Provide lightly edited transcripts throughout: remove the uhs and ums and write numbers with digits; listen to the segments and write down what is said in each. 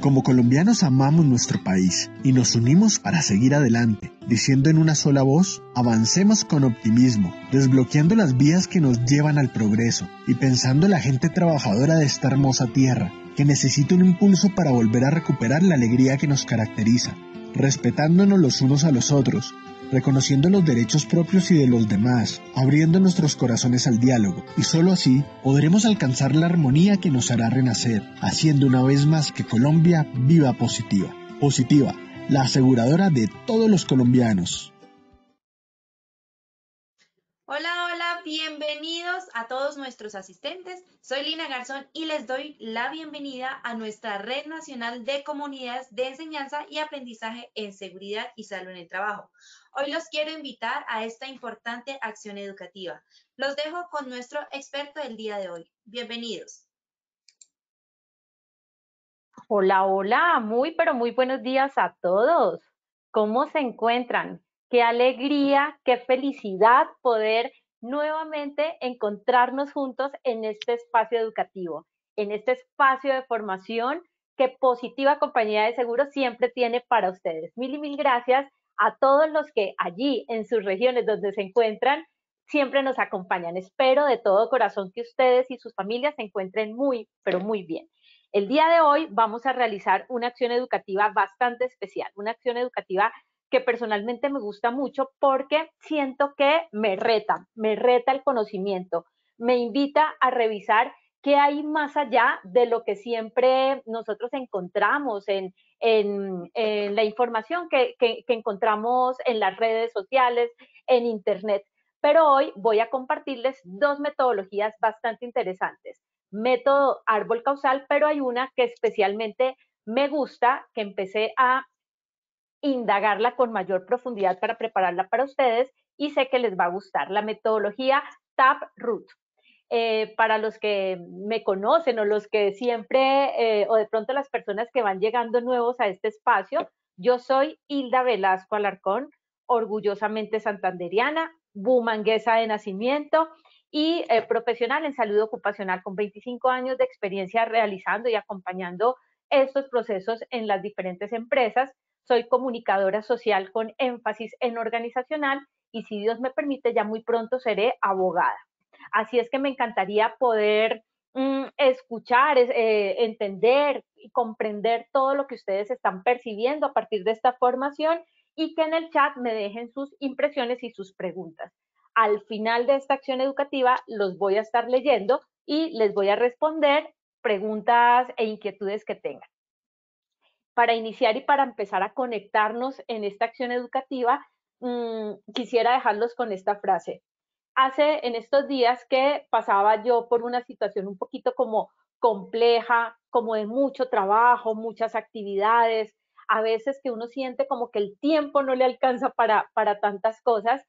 Como colombianos amamos nuestro país y nos unimos para seguir adelante, diciendo en una sola voz, avancemos con optimismo, desbloqueando las vías que nos llevan al progreso y pensando en la gente trabajadora de esta hermosa tierra, que necesita un impulso para volver a recuperar la alegría que nos caracteriza, respetándonos los unos a los otros, reconociendo los derechos propios y de los demás, abriendo nuestros corazones al diálogo, y solo así podremos alcanzar la armonía que nos hará renacer, haciendo una vez más que Colombia viva positiva. Positiva, la aseguradora de todos los colombianos. Hola, bienvenidos a todos nuestros asistentes. Soy Lina Garzón y les doy la bienvenida a nuestra Red Nacional de Comunidades de Enseñanza y Aprendizaje en Seguridad y Salud en el Trabajo. Hoy los quiero invitar a esta importante acción educativa. Los dejo con nuestro experto del día de hoy. Bienvenidos. Hola, pero muy buenos días a todos. ¿Cómo se encuentran? Qué alegría, qué felicidad poder nuevamente encontrarnos juntos en este espacio educativo, en este espacio de formación que Positiva Compañía de Seguros siempre tiene para ustedes. Mil y mil gracias a todos los que allí en sus regiones donde se encuentran siempre nos acompañan. Espero de todo corazón que ustedes y sus familias se encuentren muy, pero muy bien. El día de hoy vamos a realizar una acción educativa bastante especial, una acción educativa que personalmente me gusta mucho porque siento que me reta el conocimiento, me invita a revisar qué hay más allá de lo que siempre nosotros encontramos en la información que encontramos en las redes sociales, en Internet. Pero hoy voy a compartirles dos metodologías bastante interesantes. Método árbol causal, pero hay una que especialmente me gusta, que empecé a indagarla con mayor profundidad para prepararla para ustedes y sé que les va a gustar, la metodología Taproot. Para los que me conocen o los que siempre, o de pronto las personas que van llegando nuevos a este espacio, yo soy Hilda Velasco Alarcón, orgullosamente santanderiana, bumanguesa de nacimiento y profesional en salud ocupacional con 25 años de experiencia realizando y acompañando estos procesos en las diferentes empresas. Soy comunicadora social con énfasis en organizacional y si Dios me permite ya muy pronto seré abogada. Así es que me encantaría poder escuchar, entender y comprender todo lo que ustedes están percibiendo a partir de esta formación y que en el chat me dejen sus impresiones y sus preguntas. Al final de esta acción educativa los voy a estar leyendo y les voy a responder preguntas e inquietudes que tengan. Para iniciar y para empezar a conectarnos en esta acción educativa, quisiera dejarlos con esta frase. En estos días que pasaba yo por una situación un poquito como compleja, como de mucho trabajo, muchas actividades, a veces que uno siente como que el tiempo no le alcanza para tantas cosas,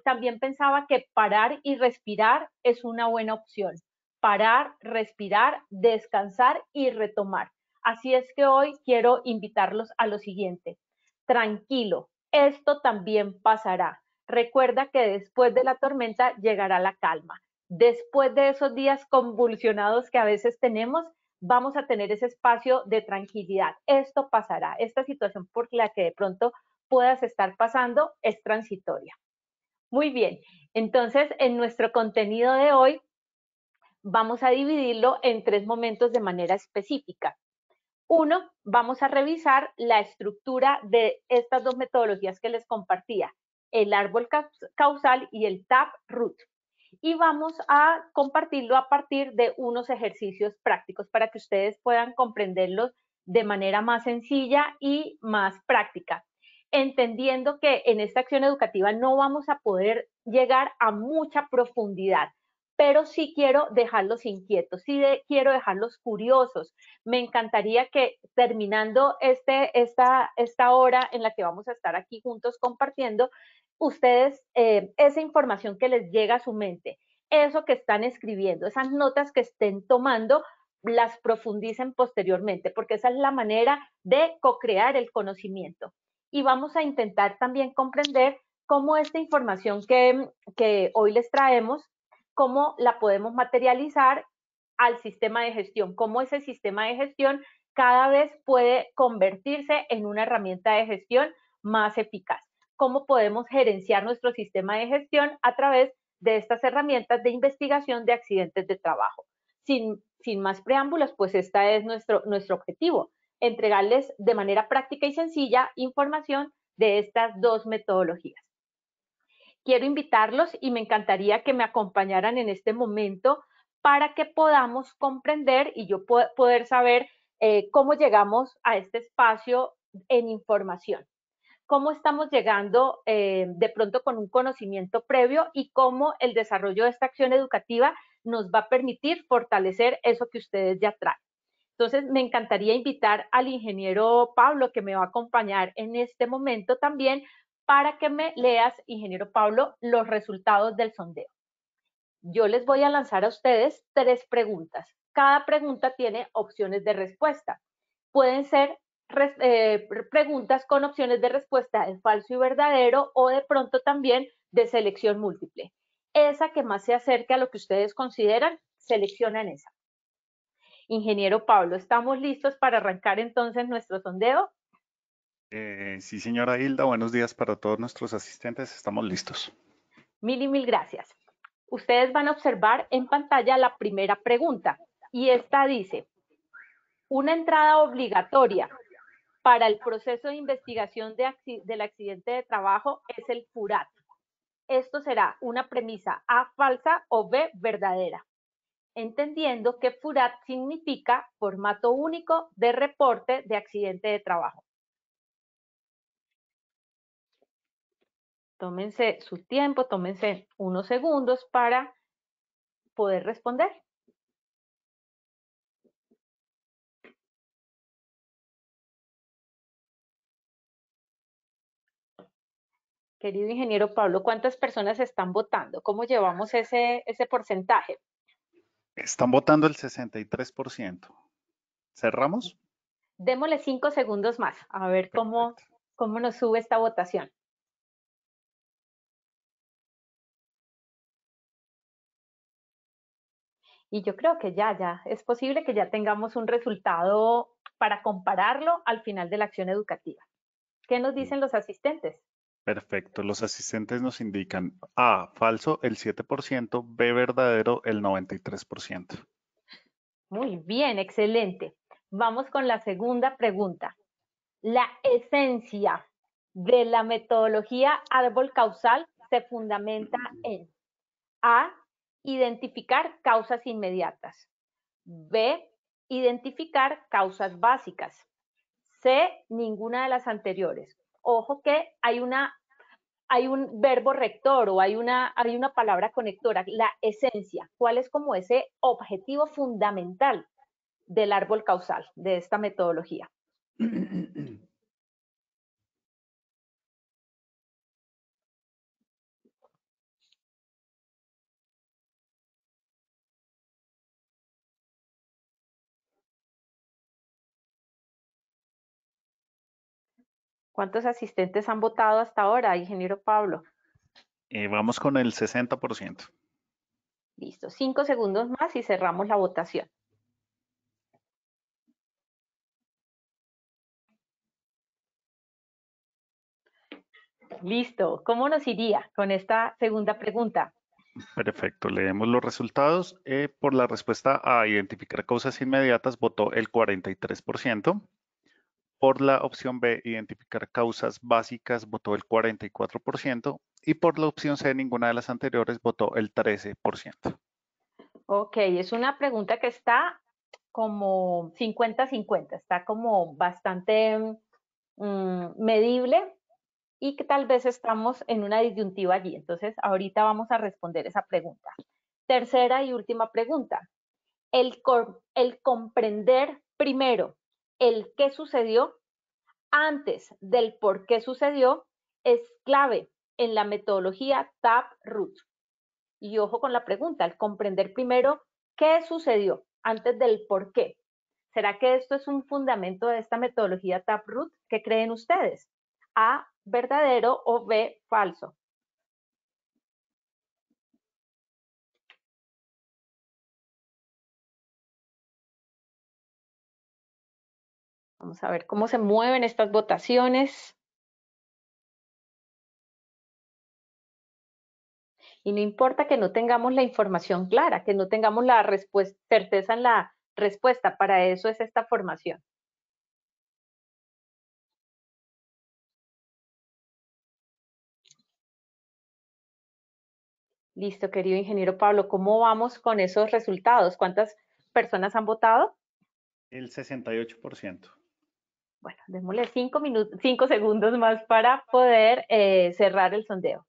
también pensaba que parar y respirar es una buena opción. Parar, respirar, descansar y retomar. Así es que hoy quiero invitarlos a lo siguiente. Tranquilo, esto también pasará. Recuerda que después de la tormenta llegará la calma. Después de esos días convulsionados que a veces tenemos, vamos a tener ese espacio de tranquilidad. Esto pasará. Esta situación por la que de pronto puedas estar pasando es transitoria. Muy bien. Entonces, en nuestro contenido de hoy, vamos a dividirlo en 3 momentos de manera específica. Uno, vamos a revisar la estructura de estas 2 metodologías que les compartía, el árbol causal y el Taproot. Y vamos a compartirlo a partir de unos ejercicios prácticos para que ustedes puedan comprenderlos de manera más sencilla y más práctica, entendiendo que en esta acción educativa no vamos a poder llegar a mucha profundidad, pero sí quiero dejarlos inquietos, quiero dejarlos curiosos. Me encantaría que terminando esta hora en la que vamos a estar aquí juntos compartiendo, ustedes esa información que les llega a su mente, eso que están escribiendo, esas notas que estén tomando, las profundicen posteriormente, porque esa es la manera de co-crear el conocimiento. Y vamos a intentar también comprender cómo esta información que hoy les traemos, cómo la podemos materializar al sistema de gestión, cómo ese sistema de gestión cada vez puede convertirse en una herramienta de gestión más eficaz. ¿Cómo podemos gerenciar nuestro sistema de gestión a través de estas herramientas de investigación de accidentes de trabajo? Sin más preámbulos, pues este es nuestro objetivo, entregarles de manera práctica y sencilla información de estas dos metodologías. Quiero invitarlos y me encantaría que me acompañaran en este momento para que podamos comprender y yo poder saber cómo llegamos a este espacio en información. Cómo estamos llegando de pronto con un conocimiento previo y cómo el desarrollo de esta acción educativa nos va a permitir fortalecer eso que ustedes ya traen. Entonces, me encantaría invitar al ingeniero Pablo, que me va a acompañar en este momento también, para que me leas, ingeniero Pablo, los resultados del sondeo. Yo les voy a lanzar a ustedes 3 preguntas. Cada pregunta tiene opciones de respuesta. Pueden ser preguntas con opciones de respuesta de falso y verdadero o de pronto también de selección múltiple. Esa que más se acerque a lo que ustedes consideran, seleccionan esa. Ingeniero Pablo, ¿estamos listos para arrancar entonces nuestro sondeo? Sí, señora Hilda, buenos días para todos nuestros asistentes. Estamos listos. Mil y mil gracias. Ustedes van a observar en pantalla la primera pregunta y esta dice, una entrada obligatoria para el proceso de investigación del accidente de trabajo es el FURAT. Esto será una premisa A falsa o B verdadera, entendiendo que FURAT significa formato único de reporte de accidente de trabajo. Tómense su tiempo, tómense unos segundos para poder responder. Querido ingeniero Pablo, ¿cuántas personas están votando? ¿Cómo llevamos ese porcentaje? Están votando el 63%. ¿Cerramos? Démosle 5 segundos más, a ver cómo nos sube esta votación. Y yo creo que ya es posible que ya tengamos un resultado para compararlo al final de la acción educativa. ¿Qué nos dicen los asistentes? Perfecto. Los asistentes nos indican A, falso, el 7%, B, verdadero, el 93%. Muy bien, excelente. Vamos con la segunda pregunta. La esencia de la metodología árbol causal se fundamenta en A, identificar causas inmediatas. B, identificar causas básicas. C, ninguna de las anteriores. Ojo que hay un verbo rector o hay una palabra conectora, la esencia. ¿Cuál es como ese objetivo fundamental del árbol causal, de esta metodología? ¿Cuántos asistentes han votado hasta ahora, ingeniero Pablo? Vamos con el 60%. Listo, 5 segundos más y cerramos la votación. Listo, ¿cómo nos iría con esta segunda pregunta? Perfecto. Leemos los resultados. Por la respuesta A, identificar causas inmediatas, votó el 43%. Por la opción B, identificar causas básicas, votó el 44%. Y por la opción C, ninguna de las anteriores, votó el 13%. Ok, es una pregunta que está como 50-50, está como bastante medible y que tal vez estamos en una disyuntiva allí. Entonces, ahorita vamos a responder esa pregunta. Tercera y última pregunta. El comprender primero el qué sucedió antes del por qué sucedió es clave en la metodología TAP-ROOT. Y ojo con la pregunta, el comprender primero qué sucedió antes del por qué. ¿Será que esto es un fundamento de esta metodología TAP-ROOT? ¿Qué creen ustedes? A, verdadero o B, falso. Vamos a ver cómo se mueven estas votaciones. Y no importa que no tengamos la información clara, que no tengamos la certeza en la respuesta, para eso es esta formación. Listo, querido ingeniero Pablo, ¿cómo vamos con esos resultados? ¿Cuántas personas han votado? El 68%. Bueno, démosle 5 segundos más para poder cerrar el sondeo.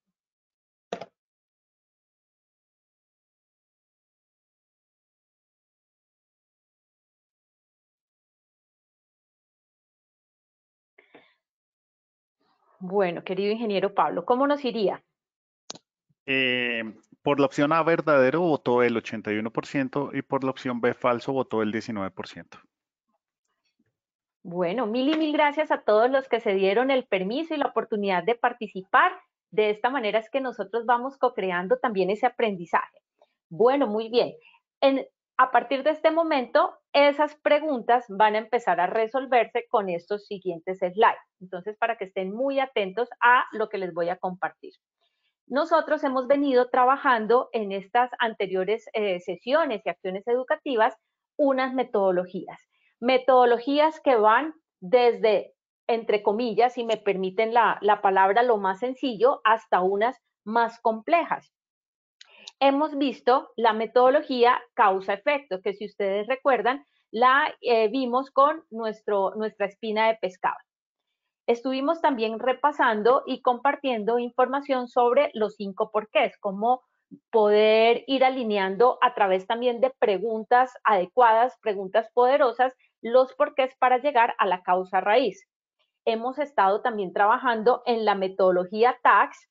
Bueno, querido ingeniero Pablo, ¿cómo nos iría? Por la opción A, verdadero, votó el 81% y por la opción B, falso, votó el 19%. Bueno, mil y mil gracias a todos los que se dieron el permiso y la oportunidad de participar. De esta manera es que nosotros vamos co-creando también ese aprendizaje. Bueno, muy bien. A partir de este momento, esas preguntas van a empezar a resolverse con estos siguientes slides. Entonces, para que estén muy atentos a lo que les voy a compartir. Nosotros hemos venido trabajando en estas anteriores sesiones y acciones educativas unas metodologías. Metodologías que van desde, entre comillas, si me permiten la palabra, lo más sencillo, hasta unas más complejas. Hemos visto la metodología causa-efecto, que si ustedes recuerdan, la vimos con nuestra espina de pescado. Estuvimos también repasando y compartiendo información sobre los 5 porqués, cómo poder ir alineando a través también de preguntas adecuadas, preguntas poderosas, los porqués para llegar a la causa raíz. Hemos estado también trabajando en la metodología TAX,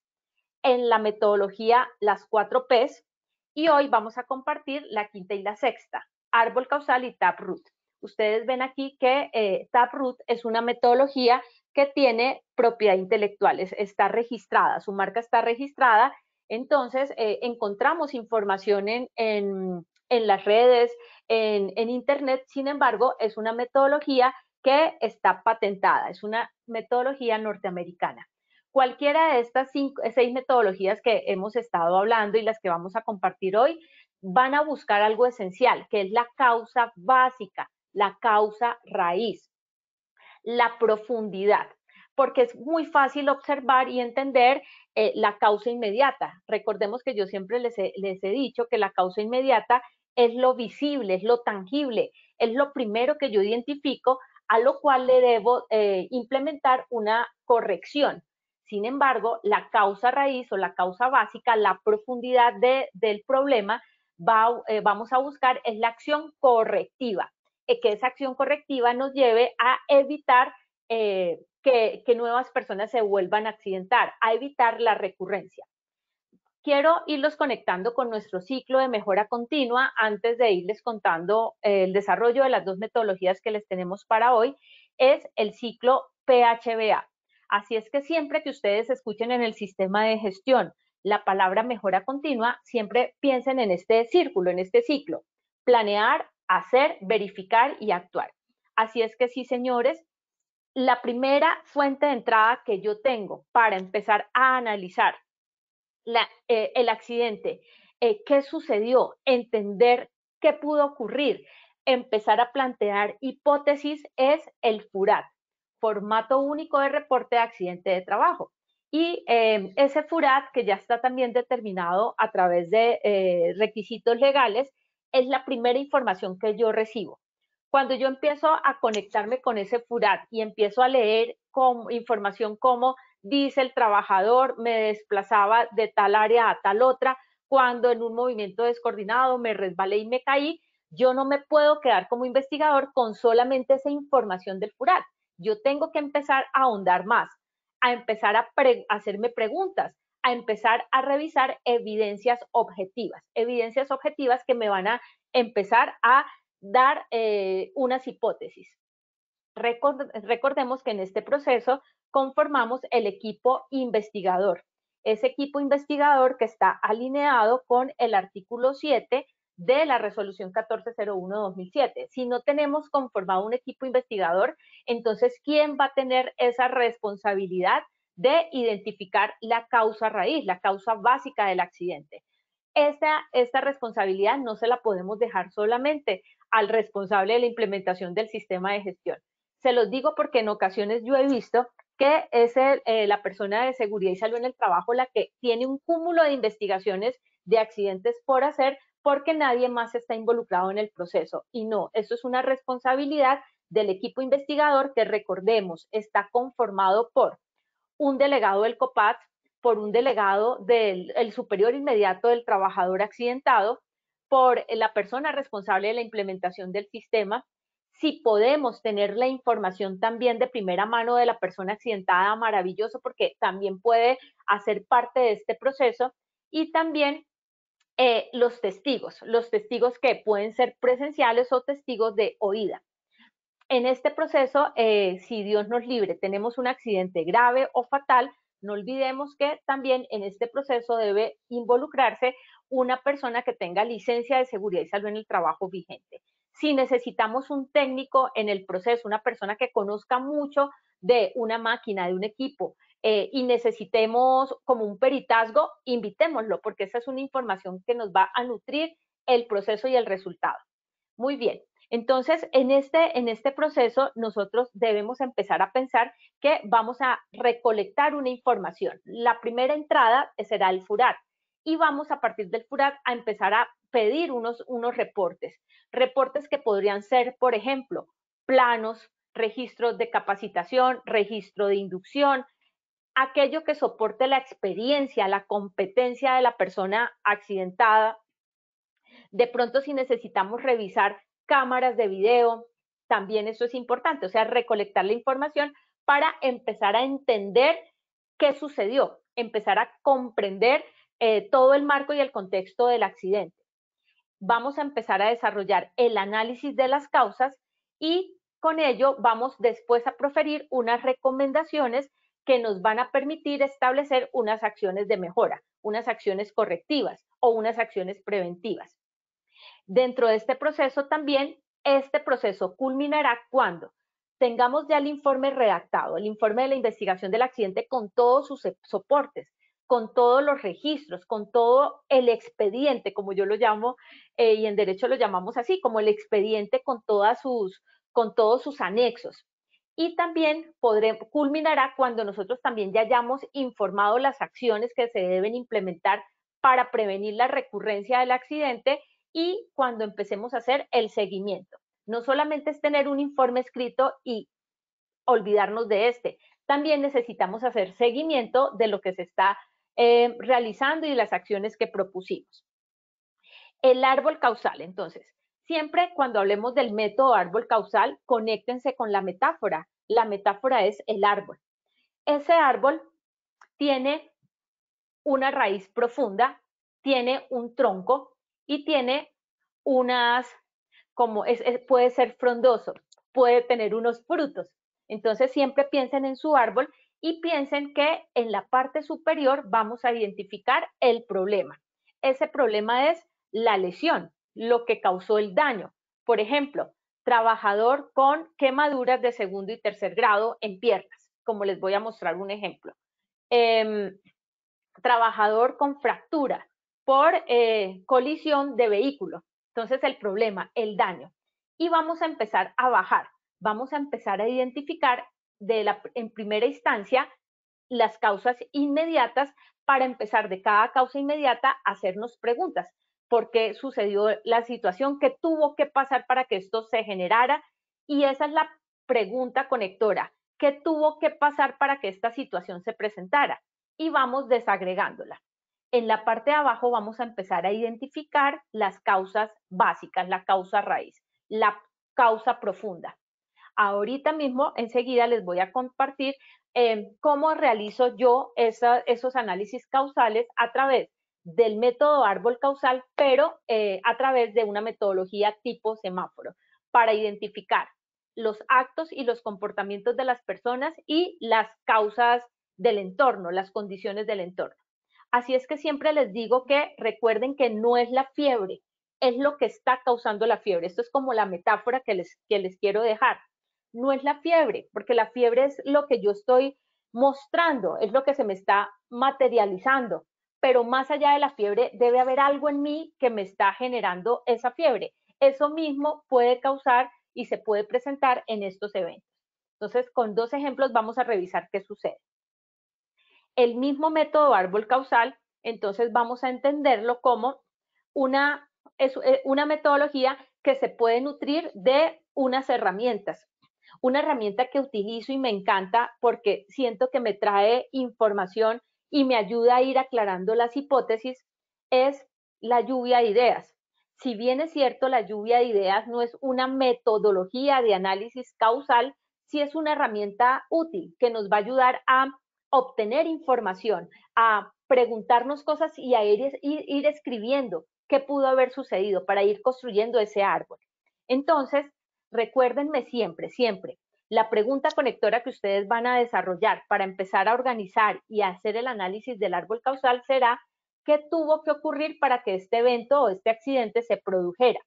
en la metodología las 4 Ps, y hoy vamos a compartir la quinta y la sexta, árbol causal y Taproot. Ustedes ven aquí que Taproot es una metodología que tiene propiedad intelectual, está registrada, su marca está registrada, entonces encontramos información en las redes, en internet, sin embargo, es una metodología que está patentada, es una metodología norteamericana. Cualquiera de estas 6 metodologías que hemos estado hablando y las que vamos a compartir hoy van a buscar algo esencial, que es la causa básica, la causa raíz, la profundidad, porque es muy fácil observar y entender la causa inmediata. Recordemos que yo siempre les he dicho que la causa inmediata es lo visible, es lo tangible, es lo primero que yo identifico, a lo cual le debo implementar una corrección. Sin embargo, la causa raíz o la causa básica, la profundidad del problema, vamos a buscar es la acción correctiva, que esa acción correctiva nos lleve a evitar que nuevas personas se vuelvan a accidentar, a evitar la recurrencia. Quiero irlos conectando con nuestro ciclo de mejora continua antes de irles contando el desarrollo de las 2 metodologías que les tenemos para hoy. Es el ciclo PHBA. Así es que siempre que ustedes escuchen en el sistema de gestión la palabra mejora continua, siempre piensen en este círculo, en este ciclo. Planear, hacer, verificar y actuar. Así es que sí, señores, la primera fuente de entrada que yo tengo para empezar a analizar el accidente, qué sucedió, entender qué pudo ocurrir, empezar a plantear hipótesis, es el FURAT, formato único de reporte de accidente de trabajo. Y ese FURAT, que ya está también determinado a través de requisitos legales, es la primera información que yo recibo. Cuando yo empiezo a conectarme con ese FURAT y empiezo a leer información como dice el trabajador, me desplazaba de tal área a tal otra, cuando en un movimiento descoordinado me resbalé y me caí, yo no me puedo quedar como investigador con solamente esa información del FURAT. Yo tengo que empezar a ahondar más, a empezar a hacerme preguntas, a empezar a revisar evidencias objetivas que me van a empezar a dar unas hipótesis. Recordemos que en este proceso conformamos el equipo investigador. Ese equipo investigador que está alineado con el artículo 7 de la resolución 1401-2007. Si no tenemos conformado un equipo investigador, entonces, ¿quién va a tener esa responsabilidad de identificar la causa raíz, la causa básica del accidente? Esta responsabilidad no se la podemos dejar solamente al responsable de la implementación del sistema de gestión. Se los digo porque en ocasiones yo he visto que es la persona de seguridad y salud en el trabajo la que tiene un cúmulo de investigaciones de accidentes por hacer porque nadie más está involucrado en el proceso. Y no, eso es una responsabilidad del equipo investigador que, recordemos, está conformado por un delegado del COPAT, por un delegado del superior inmediato del trabajador accidentado, por la persona responsable de la implementación del sistema. Si podemos tener la información también de primera mano de la persona accidentada, maravilloso, porque también puede hacer parte de este proceso. Y también los testigos que pueden ser presenciales o testigos de oída. En este proceso, si Dios nos libre, tenemos un accidente grave o fatal, no olvidemos que también en este proceso debe involucrarse una persona que tenga licencia de seguridad y salud en el trabajo vigente. Si necesitamos un técnico en el proceso, una persona que conozca mucho de una máquina, de un equipo, y necesitemos como un peritazgo, invitémoslo, porque esa es una información que nos va a nutrir el proceso y el resultado. Muy bien. Entonces, en este proceso, nosotros debemos empezar a pensar que vamos a recolectar una información. La primera entrada será el FURAT y vamos a partir del FURAT a empezar a pedir unos reportes. Reportes que podrían ser, por ejemplo, planos, registros de capacitación, registro de inducción, aquello que soporte la experiencia, la competencia de la persona accidentada. De pronto, si necesitamos revisar cámaras de video, también eso es importante, o sea, recolectar la información para empezar a entender qué sucedió, empezar a comprender todo el marco y el contexto del accidente. Vamos a empezar a desarrollar el análisis de las causas y con ello vamos después a proferir unas recomendaciones que nos van a permitir establecer unas acciones de mejora, unas acciones correctivas o unas acciones preventivas. Dentro de este proceso también, este proceso culminará cuando tengamos ya el informe redactado, el informe de la investigación del accidente con todos sus soportes, con todos los registros, con todo el expediente, como yo lo llamo, y en derecho lo llamamos así, como el expediente con todos sus anexos. Y también culminará cuando nosotros también ya hayamos informado las acciones que se deben implementar para prevenir la recurrencia del accidente y cuando empecemos a hacer el seguimiento. No solamente es tener un informe escrito y olvidarnos de este, también necesitamos hacer seguimiento de lo que se está realizando y las acciones que propusimos. El árbol causal, entonces, siempre cuando hablemos del método árbol causal, conéctense con la metáfora. La metáfora es el árbol. Ese árbol tiene una raíz profunda, tiene un tronco y tiene unas, puede ser frondoso, puede tener unos frutos. Entonces siempre piensen en su árbol y piensen que en la parte superior vamos a identificar el problema. Ese problema es la lesión, lo que causó el daño. Por ejemplo, trabajador con quemaduras de segundo y tercer grado en piernas, como les voy a mostrar un ejemplo. Trabajador con fractura por colisión de vehículo. Entonces el problema, el daño. Y vamos a empezar a bajar, vamos a empezar a identificar en primera instancia las causas inmediatas para empezar de cada causa inmediata a hacernos preguntas. ¿Por qué sucedió la situación? ¿Qué tuvo que pasar para que esto se generara? Y esa es la pregunta conectora. ¿Qué tuvo que pasar para que esta situación se presentara? Y vamos desagregándola. En la parte de abajo vamos a empezar a identificar las causas básicas, la causa raíz, la causa profunda. Ahorita mismo, enseguida les voy a compartir cómo realizo yo esos análisis causales a través del método árbol causal, pero a través de una metodología tipo semáforo, para identificar los actos y los comportamientos de las personas y las causas del entorno, las condiciones del entorno. Así es que siempre les digo que recuerden que no es la fiebre, es lo que está causando la fiebre. Esto es como la metáfora que les quiero dejar. No es la fiebre, porque la fiebre es lo que yo estoy mostrando, es lo que se me está materializando, pero más allá de la fiebre debe haber algo en mí que me está generando esa fiebre. Eso mismo puede causar y se puede presentar en estos eventos. Entonces, con 2 ejemplos vamos a revisar qué sucede. El mismo método árbol causal, entonces vamos a entenderlo como una metodología que se puede nutrir de unas herramientas. Una herramienta que utilizo y me encanta porque siento que me trae información y me ayuda a ir aclarando las hipótesis es la lluvia de ideas. Si bien es cierto, la lluvia de ideas no es una metodología de análisis causal, sí es una herramienta útil que nos va a ayudar a obtener información, a preguntarnos cosas y a ir escribiendo qué pudo haber sucedido para ir construyendo ese árbol. Entonces, recuérdenme siempre, siempre, la pregunta conectora que ustedes van a desarrollar para empezar a organizar y a hacer el análisis del árbol causal será ¿qué tuvo que ocurrir para que este evento o este accidente se produjera?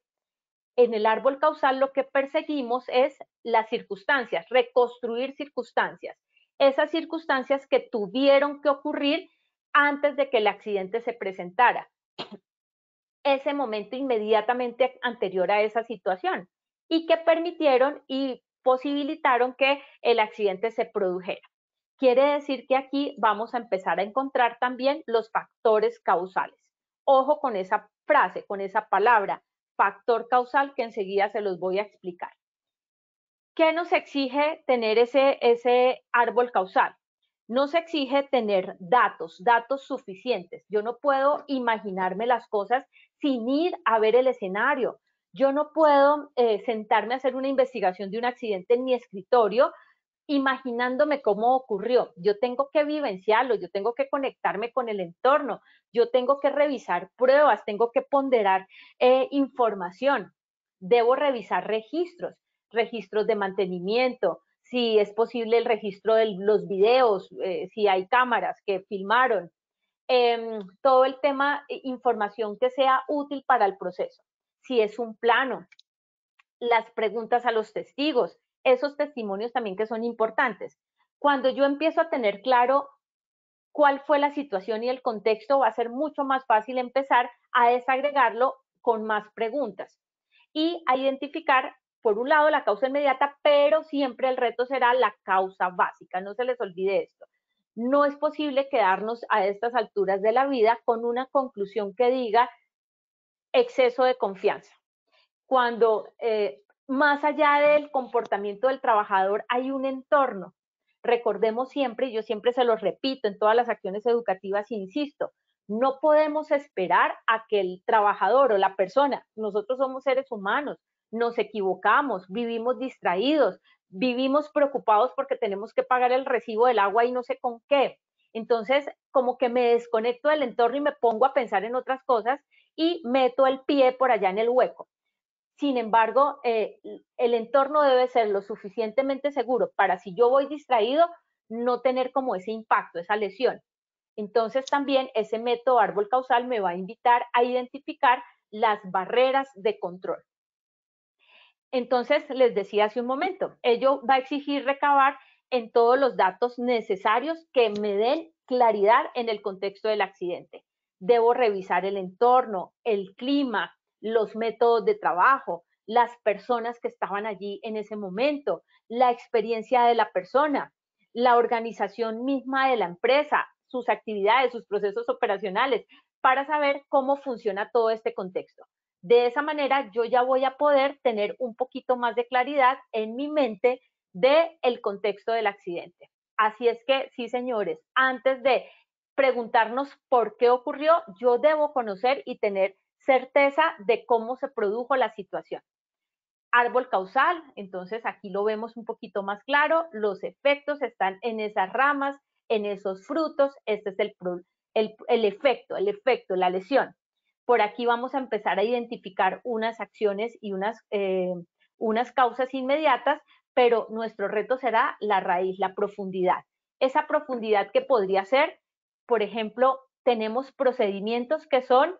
En el árbol causal lo que perseguimos es las circunstancias, reconstruir circunstancias. Esas circunstancias que tuvieron que ocurrir antes de que el accidente se presentara. Ese momento inmediatamente anterior a esa situación y que permitieron y posibilitaron que el accidente se produjera. Quiere decir que aquí vamos a empezar a encontrar también los factores causales. Ojo con esa frase, con esa palabra, factor causal, que enseguida se los voy a explicar. ¿Qué nos exige tener ese árbol causal? Nos exige tener datos suficientes. Yo no puedo imaginarme las cosas sin ir a ver el escenario. Yo no puedo sentarme a hacer una investigación de un accidente en mi escritorio imaginándome cómo ocurrió. Yo tengo que vivenciarlo, yo tengo que conectarme con el entorno, yo tengo que revisar pruebas, tengo que ponderar información, debo revisar registros de mantenimiento, si es posible el registro de los videos, si hay cámaras que filmaron, todo el tema, información que sea útil para el proceso. Si es un plano, las preguntas a los testigos, esos testimonios también que son importantes. Cuando yo empiezo a tener claro cuál fue la situación y el contexto, va a ser mucho más fácil empezar a desagregarlo con más preguntas y a identificar, por un lado, la causa inmediata, pero siempre el reto será la causa básica. No se les olvide esto. No es posible quedarnos a estas alturas de la vida con una conclusión que diga exceso de confianza. Cuando más allá del comportamiento del trabajador hay un entorno. Recordemos siempre, y yo siempre se los repito en todas las acciones educativas, insisto, no podemos esperar a que el trabajador o la persona, nosotros somos seres humanos, nos equivocamos, vivimos distraídos, vivimos preocupados porque tenemos que pagar el recibo del agua y no sé con qué. Entonces, como que me desconecto del entorno y me pongo a pensar en otras cosas y meto el pie por allá en el hueco. Sin embargo, el entorno debe ser lo suficientemente seguro para, si yo voy distraído, no tener como ese impacto, esa lesión. Entonces también ese método árbol causal me va a invitar a identificar las barreras de control. Entonces, les decía hace un momento, ello va a exigir recabar en todos los datos necesarios que me den claridad en el contexto del accidente. Debo revisar el entorno, el clima, los métodos de trabajo, las personas que estaban allí en ese momento, la experiencia de la persona, la organización misma de la empresa, sus actividades, sus procesos operacionales, para saber cómo funciona todo este contexto. De esa manera yo ya voy a poder tener un poquito más de claridad en mi mente del contexto del accidente. Así es que, sí, señores, antes de preguntarnos por qué ocurrió, yo debo conocer y tener certeza de cómo se produjo la situación. Árbol causal, entonces aquí lo vemos un poquito más claro, los efectos están en esas ramas, en esos frutos, este es el efecto, la lesión. Por aquí vamos a empezar a identificar unas acciones y unas causas inmediatas, pero nuestro reto será la raíz, la profundidad. Esa profundidad que podría ser, por ejemplo, tenemos procedimientos que son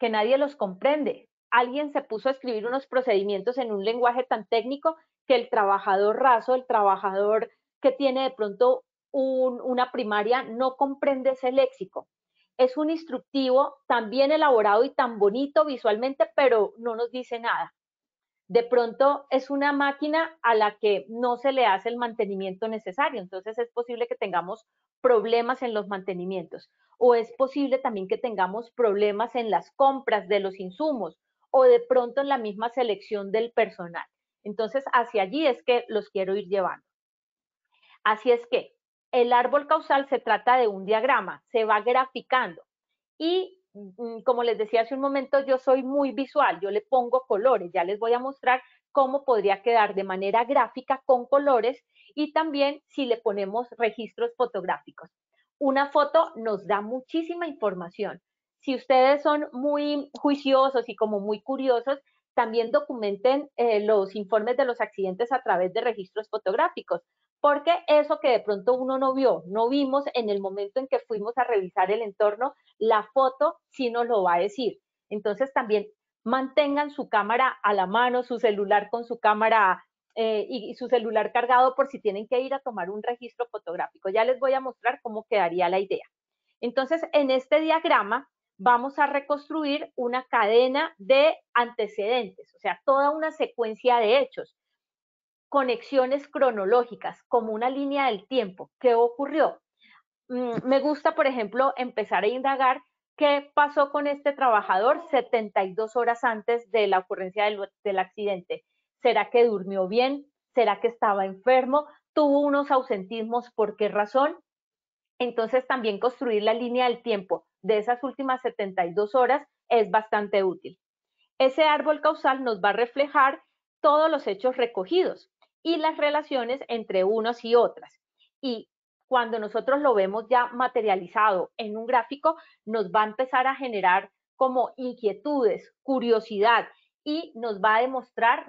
que nadie los comprende. Alguien se puso a escribir unos procedimientos en un lenguaje tan técnico que el trabajador raso, el trabajador que tiene de pronto una primaria, no comprende ese léxico. Es un instructivo tan bien elaborado y tan bonito visualmente, pero no nos dice nada. De pronto es una máquina a la que no se le hace el mantenimiento necesario, entonces es posible que tengamos problemas en los mantenimientos, o es posible también que tengamos problemas en las compras de los insumos, o de pronto en la misma selección del personal. Entonces, hacia allí es que los quiero ir llevando. Así es que el árbol causal se trata de un diagrama, se va graficando y como les decía hace un momento, yo soy muy visual, yo le pongo colores, ya les voy a mostrar cómo podría quedar de manera gráfica con colores y también si le ponemos registros fotográficos. Una foto nos da muchísima información. Si ustedes son muy juiciosos y como muy curiosos, también documenten los informes de los accidentes a través de registros fotográficos, porque eso que de pronto uno no vio, no vimos en el momento en que fuimos a revisar el entorno, la foto sí nos lo va a decir. Entonces también mantengan su cámara a la mano, su celular con su cámara y su celular cargado por si tienen que ir a tomar un registro fotográfico. Ya les voy a mostrar cómo quedaría la idea. Entonces, en este diagrama vamos a reconstruir una cadena de antecedentes, o sea, toda una secuencia de hechos, conexiones cronológicas, como una línea del tiempo. ¿Qué ocurrió? Me gusta, por ejemplo, empezar a indagar qué pasó con este trabajador 72 horas antes de la ocurrencia del accidente. ¿Será que durmió bien? ¿Será que estaba enfermo? ¿Tuvo unos ausentismos? ¿Por qué razón? Entonces también construir la línea del tiempo de esas últimas 72 horas es bastante útil. Ese árbol causal nos va a reflejar todos los hechos recogidos y las relaciones entre unos y otras. Y cuando nosotros lo vemos ya materializado en un gráfico, nos va a empezar a generar como inquietudes, curiosidad y nos va a mostrar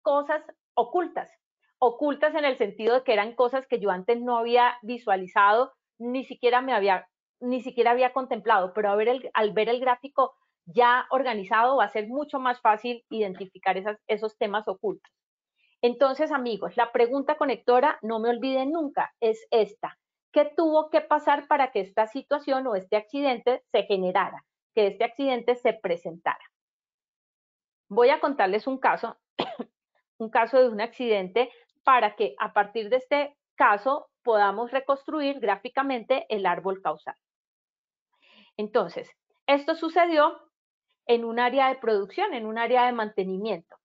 cosas ocultas. Ocultas en el sentido de que eran cosas que yo antes no había visualizado, ni siquiera había contemplado, pero al ver el gráfico ya organizado va a ser mucho más fácil identificar esos temas ocultos. Entonces, amigos, la pregunta conectora, no me olviden nunca, es esta. ¿Qué tuvo que pasar para que esta situación o este accidente se generara, que este accidente se presentara? Voy a contarles un caso de un accidente para que a partir de este caso podamos reconstruir gráficamente el árbol causal. Entonces, esto sucedió en un área de producción, en un área de mantenimiento.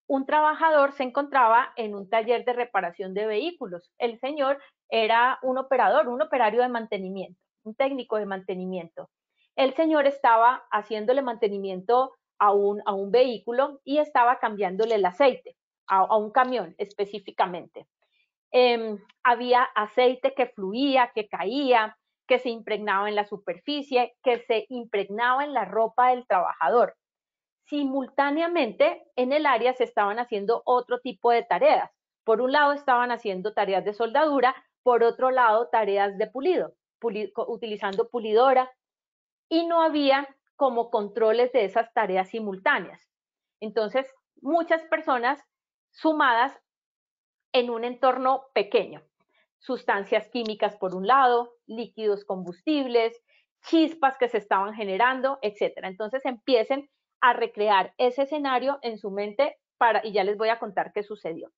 Un trabajador se encontraba en un taller de reparación de vehículos. El señor era un operario de mantenimiento, un técnico de mantenimiento. El señor estaba haciéndole mantenimiento a un vehículo y estaba cambiándole el aceite, a un camión específicamente. Había aceite que fluía, que caía, que se impregnaba en la superficie, que se impregnaba en la ropa del trabajador. Simultáneamente, en el área se estaban haciendo otro tipo de tareas. Por un lado estaban haciendo tareas de soldadura, por otro lado tareas de pulido, utilizando pulidora, y no había como controles de esas tareas simultáneas. Entonces, muchas personas sumadas en un entorno pequeño. Sustancias químicas por un lado, líquidos combustibles, chispas que se estaban generando, etc. Entonces empiecen a recrear ese escenario en su mente y ya les voy a contar qué sucedió.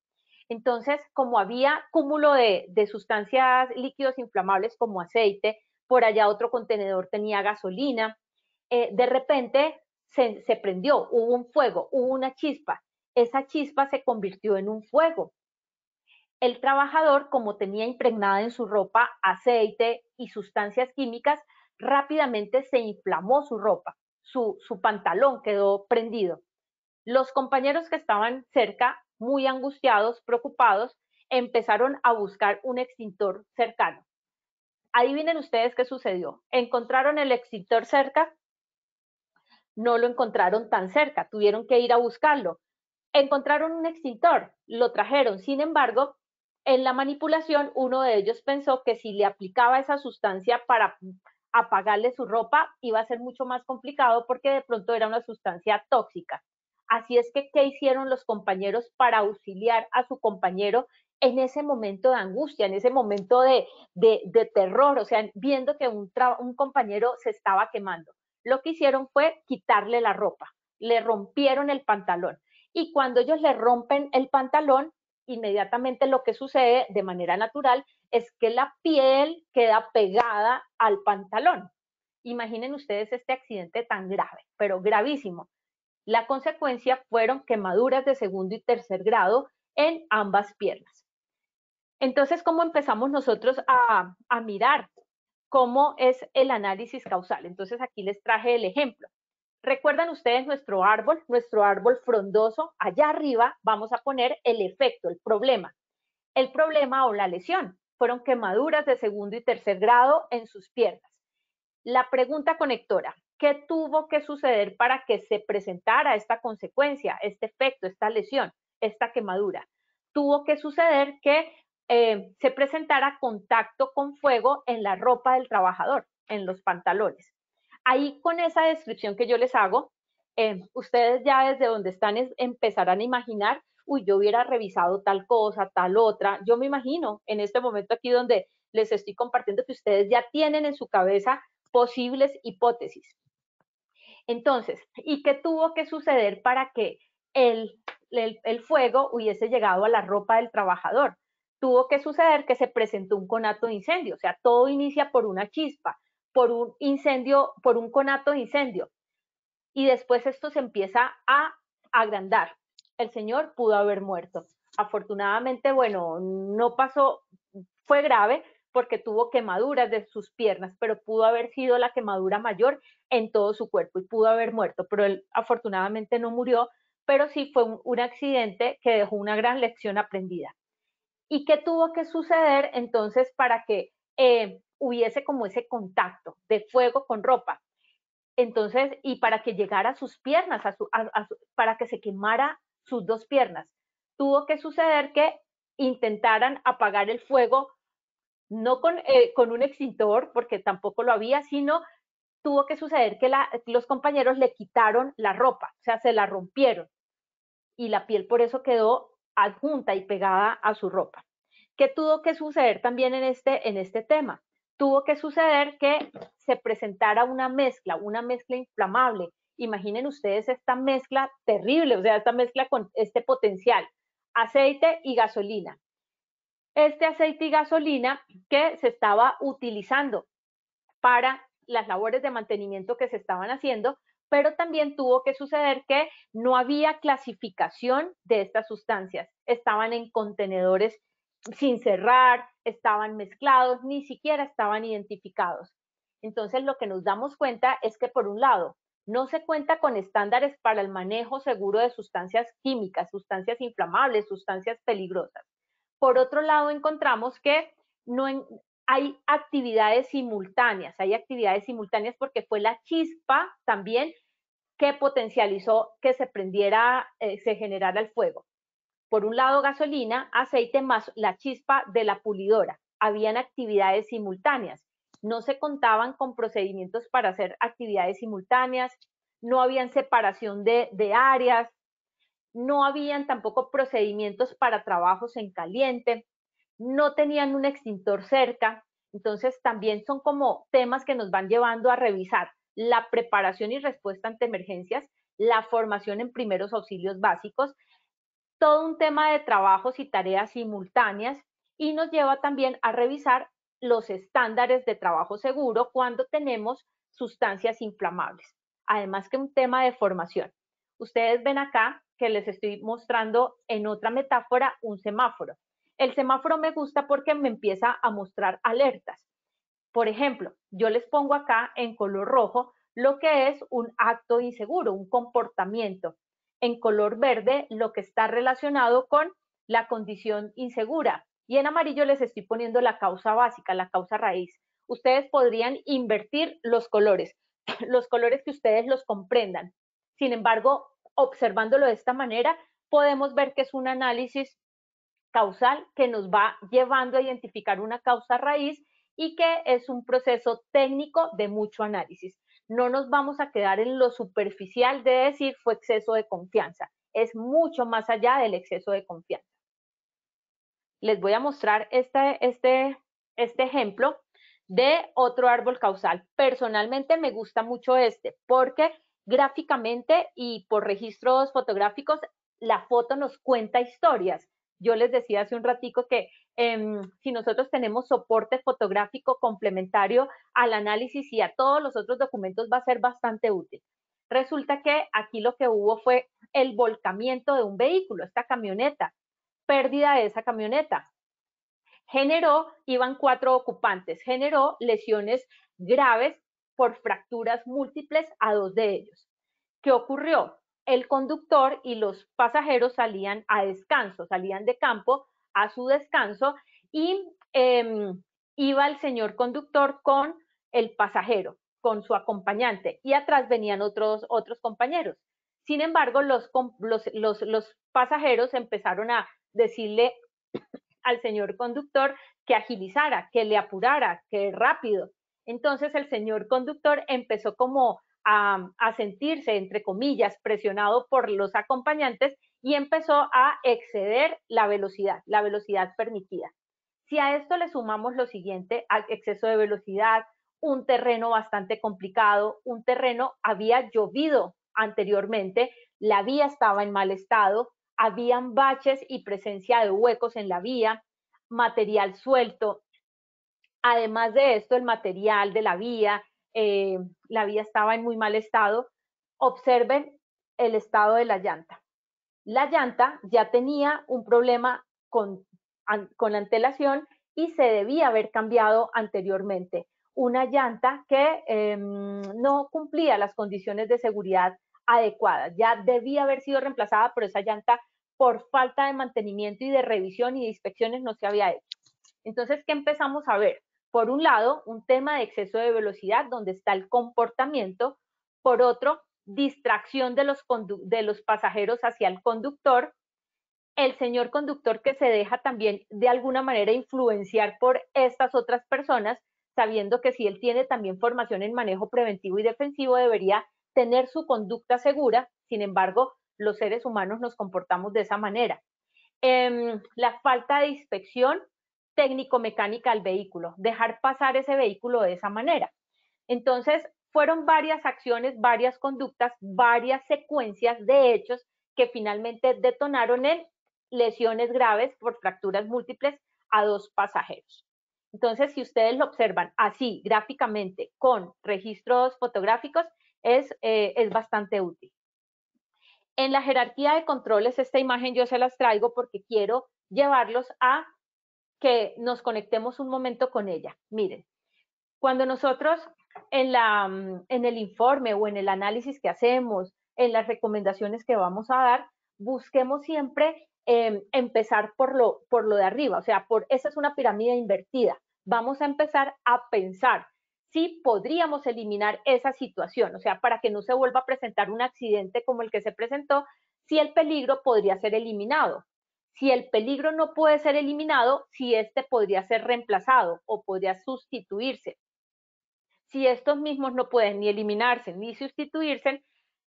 Entonces, como había cúmulo de sustancias líquidos inflamables como aceite, por allá otro contenedor tenía gasolina, de repente se prendió, hubo un fuego, hubo una chispa. Esa chispa se convirtió en un fuego. El trabajador, como tenía impregnada en su ropa aceite y sustancias químicas, rápidamente se inflamó su ropa, su pantalón quedó prendido. Los compañeros que estaban cerca, muy angustiados, preocupados, empezaron a buscar un extintor cercano. Adivinen ustedes qué sucedió. ¿Encontraron el extintor cerca? No lo encontraron tan cerca, tuvieron que ir a buscarlo. Encontraron un extintor, lo trajeron, sin embargo, en la manipulación uno de ellos pensó que si le aplicaba esa sustancia para apagarle su ropa iba a ser mucho más complicado porque de pronto era una sustancia tóxica. Así es que, ¿qué hicieron los compañeros para auxiliar a su compañero en ese momento de angustia, en ese momento de terror? O sea, viendo que un compañero se estaba quemando. Lo que hicieron fue quitarle la ropa, le rompieron el pantalón. Y cuando ellos le rompen el pantalón, inmediatamente lo que sucede de manera natural es que la piel queda pegada al pantalón. Imaginen ustedes este accidente tan grave, pero gravísimo. La consecuencia fueron quemaduras de segundo y tercer grado en ambas piernas. Entonces, ¿cómo empezamos nosotros a mirar cómo es el análisis causal? Entonces, aquí les traje el ejemplo. ¿Recuerdan ustedes nuestro árbol frondoso? Allá arriba vamos a poner el efecto, el problema. El problema o la lesión fueron quemaduras de segundo y tercer grado en sus piernas. La pregunta conectora, ¿qué tuvo que suceder para que se presentara esta consecuencia, este efecto, esta lesión, esta quemadura? Tuvo que suceder que se presentara contacto con fuego en la ropa del trabajador, en los pantalones. Ahí con esa descripción que yo les hago, ustedes ya desde donde están empezarán a imaginar, uy, yo hubiera revisado tal cosa, tal otra. Yo me imagino en este momento aquí donde les estoy compartiendo que ustedes ya tienen en su cabeza posibles hipótesis. Entonces, ¿y qué tuvo que suceder para que el fuego hubiese llegado a la ropa del trabajador? Tuvo que suceder que se presentó un conato de incendio, o sea, todo inicia por una chispa, por un incendio, por un conato de incendio, y después esto se empieza a agrandar. El señor pudo haber muerto. Afortunadamente, bueno, no pasó, fue grave porque tuvo quemaduras de sus piernas, pero pudo haber sido la quemadura mayor en todo su cuerpo y pudo haber muerto, pero él afortunadamente no murió, pero sí fue un accidente que dejó una gran lección aprendida. ¿Y qué tuvo que suceder entonces para que hubiese como ese contacto de fuego con ropa? Entonces, y para que llegara a sus piernas, para que se quemara sus dos piernas, tuvo que suceder que intentaran apagar el fuego, no con un extintor, porque tampoco lo había, sino tuvo que suceder que los compañeros le quitaron la ropa, o sea, se la rompieron, y la piel por eso quedó adjunta y pegada a su ropa. ¿Qué tuvo que suceder también en este tema? Tuvo que suceder que se presentara una mezcla inflamable. Imaginen ustedes esta mezcla terrible, o sea, esta mezcla con este potencial, aceite y gasolina. Este aceite y gasolina que se estaba utilizando para las labores de mantenimiento que se estaban haciendo, pero también tuvo que suceder que no había clasificación de estas sustancias. Estaban en contenedores sin cerrar, estaban mezclados, ni siquiera estaban identificados. Entonces, lo que nos damos cuenta es que, por un lado, no se cuenta con estándares para el manejo seguro de sustancias químicas, sustancias inflamables, sustancias peligrosas. Por otro lado, encontramos que no hay actividades simultáneas porque fue la chispa también que potencializó que se prendiera, se generara el fuego. Por un lado, gasolina, aceite más la chispa de la pulidora. Habían actividades simultáneas. No se contaban con procedimientos para hacer actividades simultáneas, no habían separación de áreas, no habían tampoco procedimientos para trabajos en caliente, no tenían un extintor cerca. Entonces, también son como temas que nos van llevando a revisar la preparación y respuesta ante emergencias, la formación en primeros auxilios básicos, todo un tema de trabajos y tareas simultáneas, y nos lleva también a revisar los estándares de trabajo seguro cuando tenemos sustancias inflamables. Además que un tema de formación. Ustedes ven acá que les estoy mostrando en otra metáfora un semáforo. El semáforo me gusta porque me empieza a mostrar alertas. Por ejemplo, yo les pongo acá en color rojo lo que es un acto inseguro, un comportamiento. En color verde, lo que está relacionado con la condición insegura. Y en amarillo les estoy poniendo la causa básica, la causa raíz. Ustedes podrían invertir los colores que ustedes los comprendan. Sin embargo, observándolo de esta manera, podemos ver que es un análisis causal que nos va llevando a identificar una causa raíz y que es un proceso técnico de mucho análisis. No nos vamos a quedar en lo superficial de decir fue exceso de confianza. Es mucho más allá del exceso de confianza. Les voy a mostrar este ejemplo de otro árbol causal. Personalmente me gusta mucho este porque gráficamente y por registros fotográficos la foto nos cuenta historias. Yo les decía hace un ratico que si nosotros tenemos soporte fotográfico complementario al análisis y a todos los otros documentos va a ser bastante útil. Resulta que aquí lo que hubo fue el volcamiento de un vehículo, esta camioneta, pérdida de esa camioneta. Iban 4 ocupantes, generó lesiones graves por fracturas múltiples a 2 de ellos. ¿Qué ocurrió? El conductor y los pasajeros salían a descanso, salían de campo a su descanso y iba el señor conductor con el pasajero, con su acompañante, y atrás venían otros compañeros. Sin embargo, los pasajeros empezaron a decirle al señor conductor que agilizara, que le apurara, que rápido. Entonces el señor conductor empezó como a sentirse, entre comillas, presionado por los acompañantes y empezó a exceder la velocidad permitida. Si a esto le sumamos lo siguiente, al exceso de velocidad, un terreno bastante complicado, un terreno había llovido anteriormente, la vía estaba en mal estado, habían baches y presencia de huecos en la vía, material suelto. Además de esto, el material de la vía estaba en muy mal estado. Observen el estado de la llanta. La llanta ya tenía un problema con antelación y se debía haber cambiado anteriormente. Una llanta que no cumplía las condiciones de seguridad adecuadas. Ya debía haber sido reemplazada, pero esa llanta por falta de mantenimiento y de revisión y de inspecciones no se había hecho. Entonces, ¿qué empezamos a ver? Por un lado, un tema de exceso de velocidad, donde está el comportamiento. Por otro, distracción de los pasajeros hacia el conductor. El señor conductor que se deja también de alguna manera influenciar por estas otras personas, sabiendo que si él tiene también formación en manejo preventivo y defensivo, debería tener su conducta segura. Sin embargo, los seres humanos nos comportamos de esa manera. La falta de inspección técnico-mecánica al vehículo, dejar pasar ese vehículo de esa manera. Entonces, fueron varias acciones, varias conductas, varias secuencias de hechos que finalmente detonaron en lesiones graves por fracturas múltiples a 2 pasajeros. Entonces, si ustedes lo observan así gráficamente con registros fotográficos, es bastante útil. En la jerarquía de controles, esta imagen yo se las traigo porque quiero llevarlos a que nos conectemos un momento con ella. Miren, cuando nosotros en el informe o en el análisis que hacemos, en las recomendaciones que vamos a dar, busquemos siempre empezar por lo de arriba, o sea, esa es una pirámide invertida. Vamos a empezar a pensar si podríamos eliminar esa situación, o sea, para que no se vuelva a presentar un accidente como el que se presentó, si el peligro podría ser eliminado. Si el peligro no puede ser eliminado, si este podría ser reemplazado o podría sustituirse. Si estos mismos no pueden ni eliminarse ni sustituirse,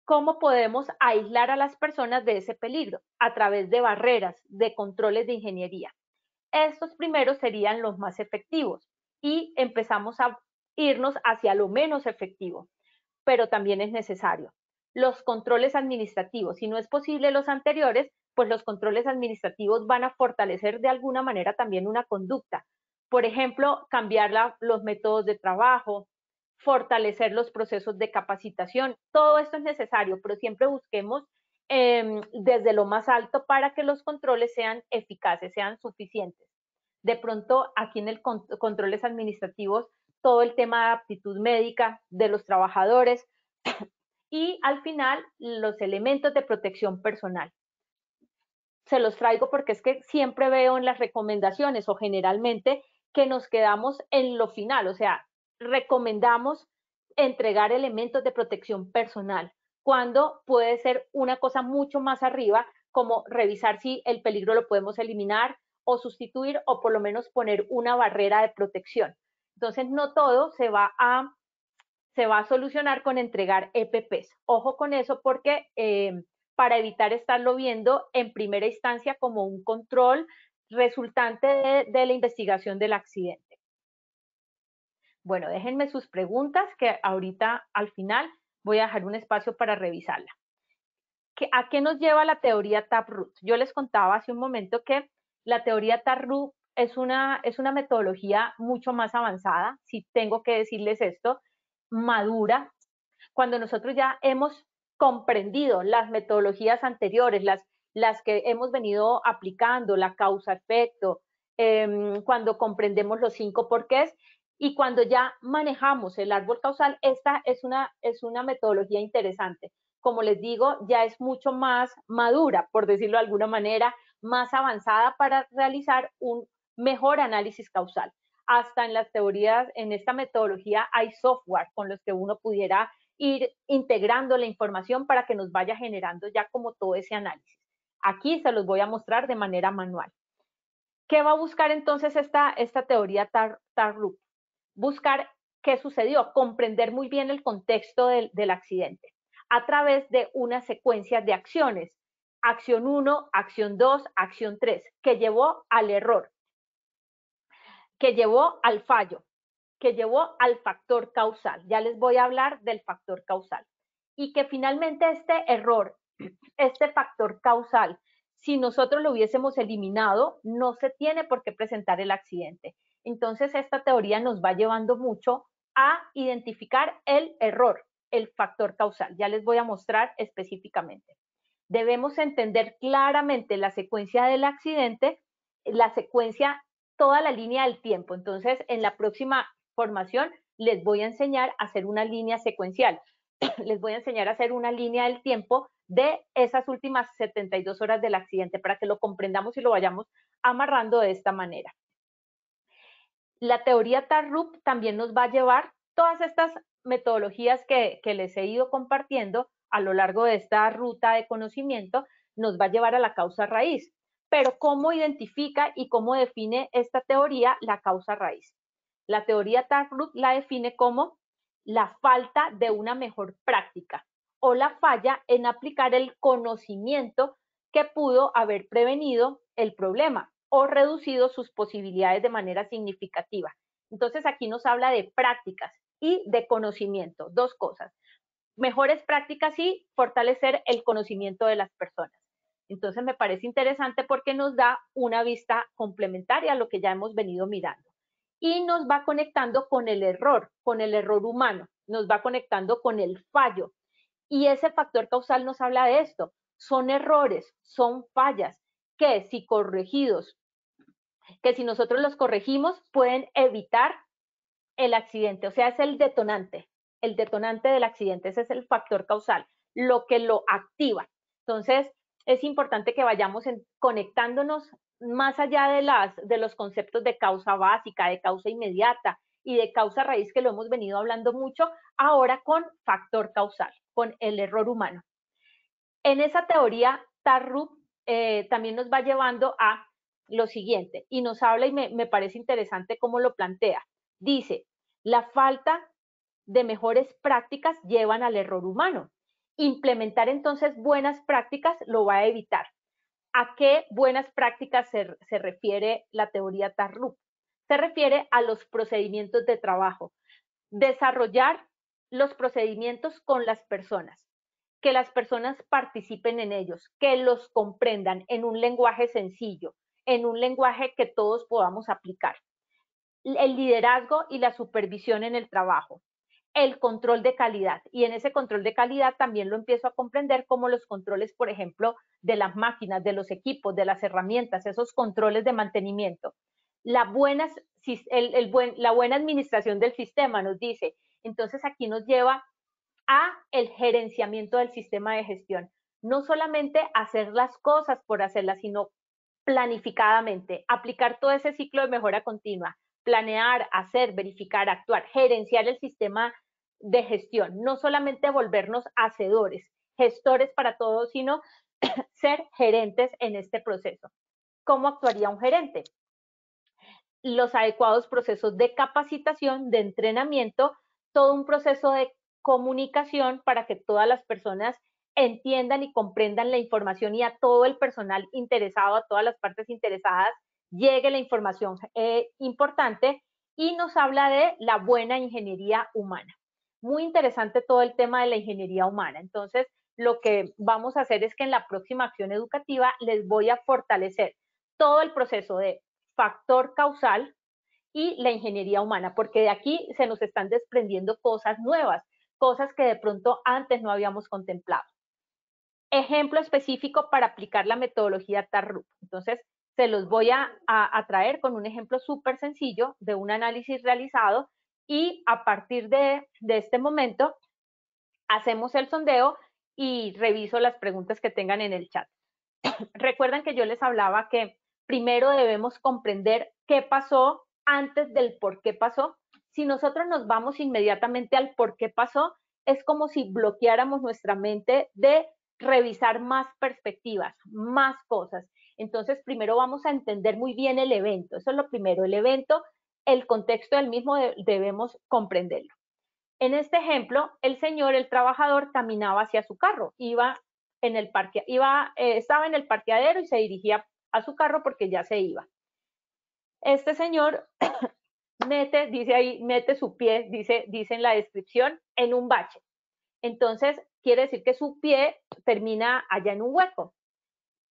¿cómo podemos aislar a las personas de ese peligro? A través de barreras, de controles de ingeniería. Estos primeros serían los más efectivos y empezamos a irnos hacia lo menos efectivo, pero también es necesario. Los controles administrativos, si no es posible los anteriores, pues los controles administrativos van a fortalecer de alguna manera también una conducta. Por ejemplo, cambiar los métodos de trabajo, fortalecer los procesos de capacitación. Todo esto es necesario, pero siempre busquemos desde lo más alto para que los controles sean eficaces, sean suficientes. De pronto, aquí en el controles administrativos, todo el tema de aptitud médica de los trabajadores y al final los elementos de protección personal. Se los traigo porque es que siempre veo en las recomendaciones o generalmente que nos quedamos en lo final, o sea, recomendamos entregar elementos de protección personal, cuando puede ser una cosa mucho más arriba, como revisar si el peligro lo podemos eliminar o sustituir o por lo menos poner una barrera de protección. Entonces, no todo se va a solucionar con entregar EPPs. Ojo con eso porque para evitar estarlo viendo en primera instancia como un control resultante de la investigación del accidente. Bueno, déjenme sus preguntas que ahorita al final voy a dejar un espacio para revisarla. ¿A qué nos lleva la teoría Taproot? Yo les contaba hace un momento que la teoría Taproot es una metodología mucho más avanzada, si tengo que decirles esto, madura. Cuando nosotros ya hemos comprendido las metodologías anteriores, las que hemos venido aplicando, la causa-efecto, cuando comprendemos los 5 porqués, y cuando ya manejamos el árbol causal, esta es una metodología interesante. Como les digo, ya es mucho más madura, por decirlo de alguna manera, más avanzada para realizar un mejor análisis causal. Hasta en las teorías, en esta metodología hay software con los que uno pudiera ir integrando la información para que nos vaya generando ya como todo ese análisis. Aquí se los voy a mostrar de manera manual. ¿Qué va a buscar entonces esta teoría Taproot? Buscar qué sucedió, comprender muy bien el contexto del accidente a través de una secuencia de acciones. Acción 1, acción 2, acción 3, que llevó al error, que llevó al fallo, que llevó al factor causal. Ya les voy a hablar del factor causal. Y que finalmente este error, este factor causal, si nosotros lo hubiésemos eliminado, no se tiene por qué presentar el accidente. Entonces, esta teoría nos va llevando mucho a identificar el error, el factor causal. Ya les voy a mostrar específicamente. Debemos entender claramente la secuencia del accidente, la secuencia, toda la línea del tiempo. Entonces, en la próxima formación les voy a enseñar a hacer una línea secuencial. Les voy a enseñar a hacer una línea del tiempo de esas últimas 72 horas del accidente para que lo comprendamos y lo vayamos amarrando de esta manera. La teoría Taproot también nos va a llevar todas estas metodologías que les he ido compartiendo a lo largo de esta ruta de conocimiento, nos va a llevar a la causa raíz. Pero ¿cómo identifica y cómo define esta teoría la causa raíz? La teoría Taproot la define como la falta de una mejor práctica o la falla en aplicar el conocimiento que pudo haber prevenido el problema o reducido sus posibilidades de manera significativa. Entonces aquí nos habla de prácticas y de conocimiento, dos cosas. Mejores prácticas y fortalecer el conocimiento de las personas. Entonces me parece interesante porque nos da una vista complementaria a lo que ya hemos venido mirando. Y nos va conectando con el error humano, nos va conectando con el fallo. Y ese factor causal nos habla de esto. Son errores, son fallas que si corregidos, que si nosotros los corregimos, pueden evitar el accidente. O sea, es el detonante del accidente. Ese es el factor causal, lo que lo activa. Entonces, es importante que vayamos conectándonos más allá de los conceptos de causa básica, de causa inmediata y de causa raíz, que lo hemos venido hablando mucho, ahora con factor causal, con el error humano. En esa teoría, Taproot también nos va llevando a lo siguiente, y nos habla, y me parece interesante cómo lo plantea. Dice, la falta de mejores prácticas llevan al error humano. Implementar entonces buenas prácticas lo va a evitar. ¿A qué buenas prácticas se refiere la teoría Taproot? Se refiere a los procedimientos de trabajo. Desarrollar los procedimientos con las personas, que las personas participen en ellos, que los comprendan en un lenguaje sencillo, en un lenguaje que todos podamos aplicar. El liderazgo y la supervisión en el trabajo, el control de calidad, y en ese control de calidad también lo empiezo a comprender como los controles, por ejemplo, de las máquinas, de los equipos, de las herramientas, esos controles de mantenimiento. La buena administración del sistema nos dice. Entonces aquí nos lleva a el gerenciamiento del sistema de gestión. No solamente hacer las cosas por hacerlas, sino planificadamente, aplicar todo ese ciclo de mejora continua, planear, hacer, verificar, actuar, gerenciar el sistema de gestión, no solamente volvernos hacedores, gestores para todo, sino ser gerentes en este proceso. ¿Cómo actuaría un gerente? los adecuados procesos de capacitación, de entrenamiento, todo un proceso de comunicación para que todas las personas entiendan y comprendan la información y a todo el personal interesado, a todas las partes interesadas, llegue la información importante, y nos habla de la buena ingeniería humana. Muy interesante todo el tema de la ingeniería humana. Entonces, lo que vamos a hacer es que en la próxima acción educativa les voy a fortalecer todo el proceso de factor causal y la ingeniería humana, porque de aquí se nos están desprendiendo cosas nuevas, cosas que de pronto antes no habíamos contemplado. Ejemplo específico para aplicar la metodología TARRUP. Entonces, se los voy a traer con un ejemplo súper sencillo de un análisis realizado, y a partir de este momento hacemos el sondeo y reviso las preguntas que tengan en el chat. Recuerdan que yo les hablaba que primero debemos comprender qué pasó antes del por qué pasó. Si nosotros nos vamos inmediatamente al por qué pasó, es como si bloqueáramos nuestra mente de revisar más perspectivas, más cosas. Entonces, primero vamos a entender muy bien el evento. Eso es lo primero, el evento, el contexto del mismo debemos comprenderlo. En este ejemplo, el señor, el trabajador, caminaba hacia su carro, estaba en el parqueadero y se dirigía a su carro porque ya se iba. Este señor mete su pie, dice en la descripción, en un bache. Entonces, quiere decir que su pie termina allá en un hueco.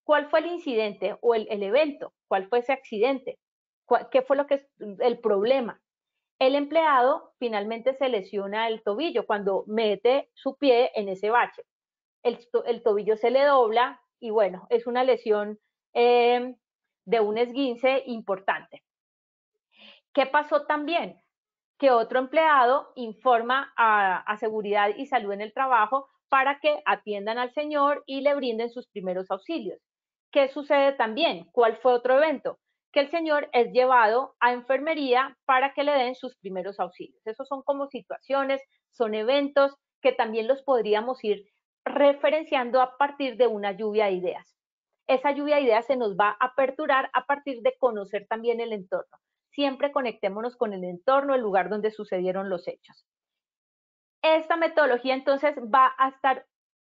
¿Cuál fue el incidente o el evento? ¿Cuál fue ese accidente? ¿Qué fue el problema? El empleado finalmente se lesiona el tobillo cuando mete su pie en ese bache. El tobillo se le dobla y bueno, es una lesión de un esguince importante. ¿Qué pasó también? Que otro empleado informa a Seguridad y Salud en el Trabajo para que atiendan al señor y le brinden sus primeros auxilios. ¿Qué sucede también? ¿Cuál fue otro evento? Que el señor es llevado a enfermería para que le den sus primeros auxilios. Esos son como situaciones, son eventos que también los podríamos ir referenciando a partir de una lluvia de ideas. Esa lluvia de ideas se nos va a aperturar a partir de conocer también el entorno. Siempre conectémonos con el entorno, el lugar donde sucedieron los hechos. Esta metodología entonces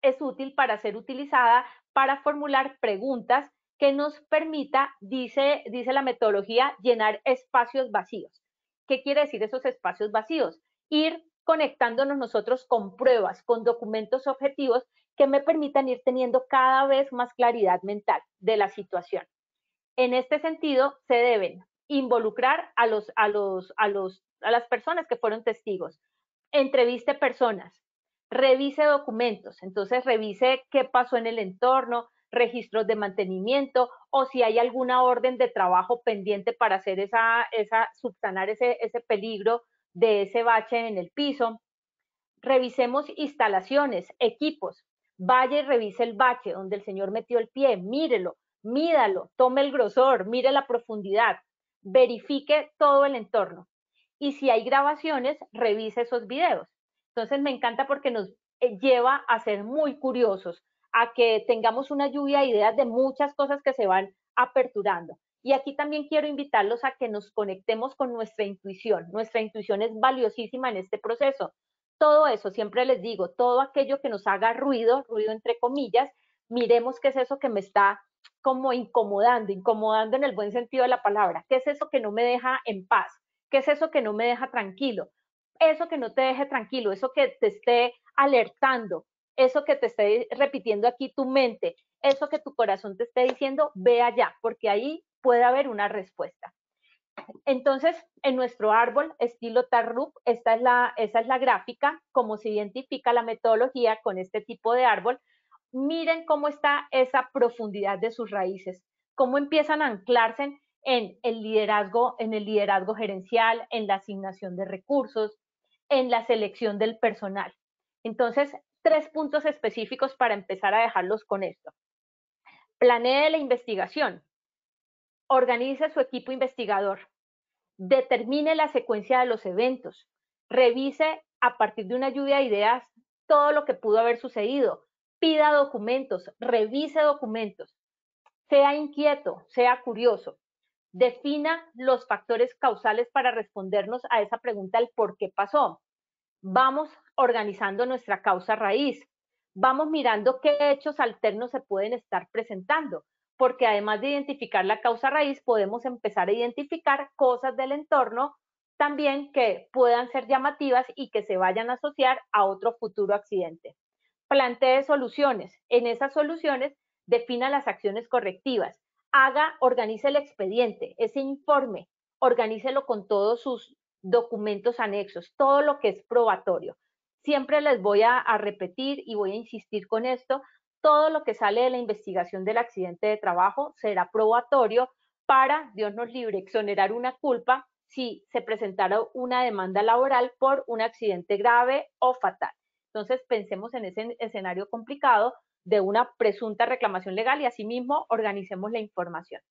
es útil para ser utilizada para formular preguntas que nos permita, dice la metodología, llenar espacios vacíos. ¿Qué quiere decir esos espacios vacíos? Ir conectándonos nosotros con pruebas, con documentos objetivos que me permitan ir teniendo cada vez más claridad mental de la situación. En este sentido, se deben involucrar a las personas que fueron testigos, entreviste personas, revise documentos, entonces revise qué pasó en el entorno, registros de mantenimiento, o si hay alguna orden de trabajo pendiente para hacer subsanar ese peligro de ese bache en el piso. Revisemos instalaciones, equipos, vaya y revise el bache donde el señor metió el pie, mírelo, mídalo, tome el grosor, mire la profundidad, verifique todo el entorno. Y si hay grabaciones, revise esos videos. Entonces me encanta porque nos lleva a ser muy curiosos, a que tengamos una lluvia de ideas de muchas cosas que se van aperturando. Y aquí también quiero invitarlos a que nos conectemos con nuestra intuición. Nuestra intuición es valiosísima en este proceso. Todo eso, siempre les digo, todo aquello que nos haga ruido entre comillas, miremos qué es eso que me está como incomodando en el buen sentido de la palabra. ¿Qué es eso que no me deja en paz? ¿Qué es eso que no me deja tranquilo? Eso que no te deje tranquilo, eso que te esté alertando, eso que te esté repitiendo aquí tu mente, eso que tu corazón te esté diciendo, ve allá, porque ahí puede haber una respuesta. Entonces, en nuestro árbol estilo TARRUP, esa es la gráfica, cómo se identifica la metodología con este tipo de árbol. Miren cómo está esa profundidad de sus raíces, cómo empiezan a anclarse en el liderazgo gerencial, en la asignación de recursos, en la selección del personal. Entonces, 3 puntos específicos para empezar a dejarlos con esto. Planee la investigación. Organice su equipo investigador. Determine la secuencia de los eventos. Revise a partir de una lluvia de ideas todo lo que pudo haber sucedido. Pida documentos, revise documentos. Sea inquieto, sea curioso. Defina los factores causales para respondernos a esa pregunta, el por qué pasó. Vamos organizando nuestra causa raíz. Vamos mirando qué hechos alternos se pueden estar presentando, porque además de identificar la causa raíz, podemos empezar a identificar cosas del entorno también que puedan ser llamativas y que se vayan a asociar a otro futuro accidente. Plantee soluciones. En esas soluciones, defina las acciones correctivas. Organice el expediente, ese informe, organícelo con todos sus documentos anexos, todo lo que es probatorio. Siempre les voy a repetir y voy a insistir con esto, todo lo que sale de la investigación del accidente de trabajo será probatorio para, Dios nos libre, exonerar una culpa si se presentara una demanda laboral por un accidente grave o fatal. Entonces, pensemos en ese escenario complicado de una presunta reclamación legal y asimismo organicemos la información.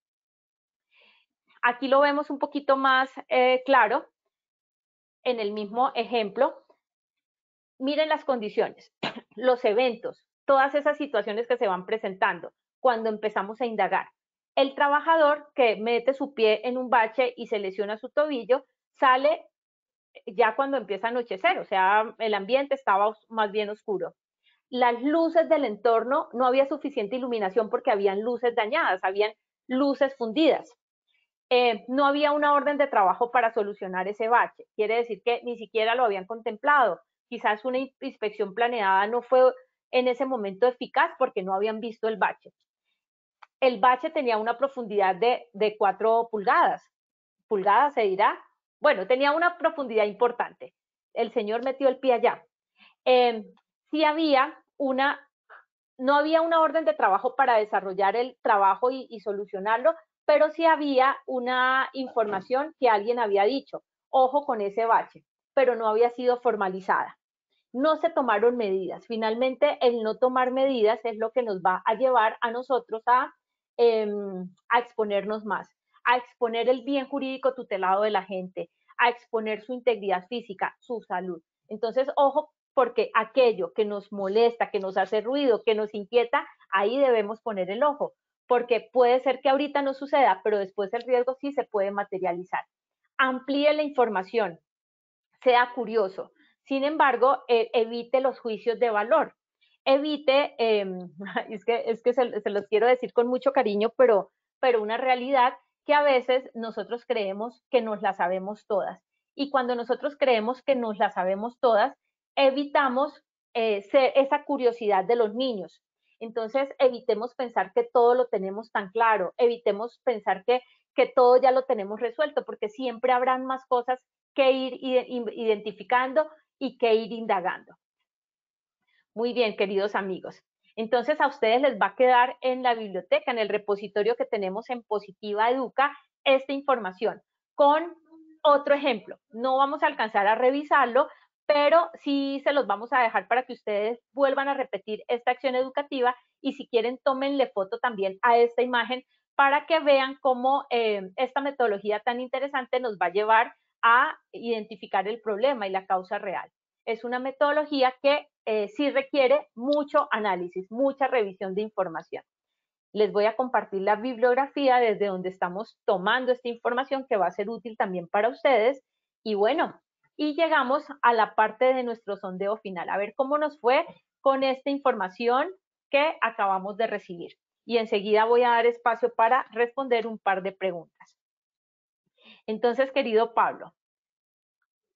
Aquí lo vemos un poquito más claro en el mismo ejemplo. Miren las condiciones, los eventos, todas esas situaciones que se van presentando cuando empezamos a indagar. El trabajador que mete su pie en un bache y se lesiona su tobillo, sale ya cuando empieza a anochecer, o sea, el ambiente estaba más bien oscuro. Las luces del entorno, no había suficiente iluminación porque habían luces dañadas, habían luces fundidas. No había una orden de trabajo para solucionar ese bache. Quiere decir que ni siquiera lo habían contemplado. Quizás una inspección planeada no fue en ese momento eficaz porque no habían visto el bache. El bache tenía una profundidad de 4 pulgadas. ¿Pulgadas se dirá? Bueno, tenía una profundidad importante. El señor metió el pie allá. Sí no había una orden de trabajo para desarrollar el trabajo y solucionarlo, pero sí había una información que alguien había dicho, ojo con ese bache, pero no había sido formalizada. No se tomaron medidas. Finalmente, el no tomar medidas es lo que nos va a llevar a nosotros a exponernos más, a exponer el bien jurídico tutelado de la gente, a exponer su integridad física, su salud. Entonces, ojo, porque aquello que nos molesta, que nos hace ruido, que nos inquieta, ahí debemos poner el ojo, porque puede ser que ahorita no suceda, pero después el riesgo sí se puede materializar. Amplíe la información, sea curioso. Sin embargo, evite los juicios de valor. Evite, es que se los quiero decir con mucho cariño, pero una realidad que a veces nosotros creemos que nos la sabemos todas. Y cuando nosotros creemos que nos la sabemos todas, evitamos esa curiosidad de los niños. Entonces, evitemos pensar que todo lo tenemos tan claro, evitemos pensar que todo ya lo tenemos resuelto, porque siempre habrán más cosas que ir identificando y que ir indagando. Muy bien, queridos amigos. Entonces, a ustedes les va a quedar en la biblioteca, en el repositorio que tenemos en Positiva Educa, esta información con otro ejemplo. No vamos a alcanzar a revisarlo, pero sí se los vamos a dejar para que ustedes vuelvan a repetir esta acción educativa y si quieren, tómenle foto también a esta imagen para que vean cómo esta metodología tan interesante nos va a llevar a identificar el problema y la causa real. Es una metodología que sí requiere mucho análisis, mucha revisión de información. Les voy a compartir la bibliografía desde donde estamos tomando esta información que va a ser útil también para ustedes. Y bueno, y llegamos a la parte de nuestro sondeo final. A ver cómo nos fue con esta información que acabamos de recibir. Y enseguida voy a dar espacio para responder un par de preguntas. Entonces, querido Pablo,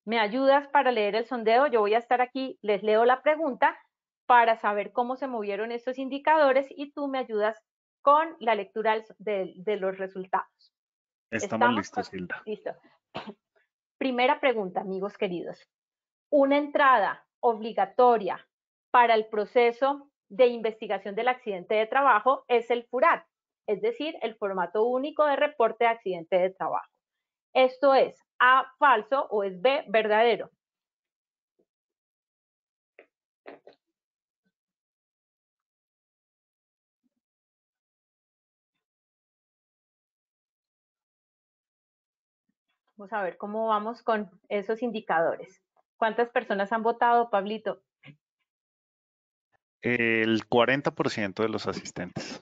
¿me ayudas para leer el sondeo? Yo voy a estar aquí, les leo la pregunta para saber cómo se movieron estos indicadores y tú me ayudas con la lectura de los resultados. Estamos listos, Hilda. Listo. Primera pregunta, amigos queridos. Una entrada obligatoria para el proceso de investigación del accidente de trabajo es el FURAT, es decir, el formato único de reporte de accidente de trabajo. Esto es A, falso, o es B, verdadero. Vamos a ver cómo vamos con esos indicadores. ¿Cuántas personas han votado, Pablito? El 40% de los asistentes.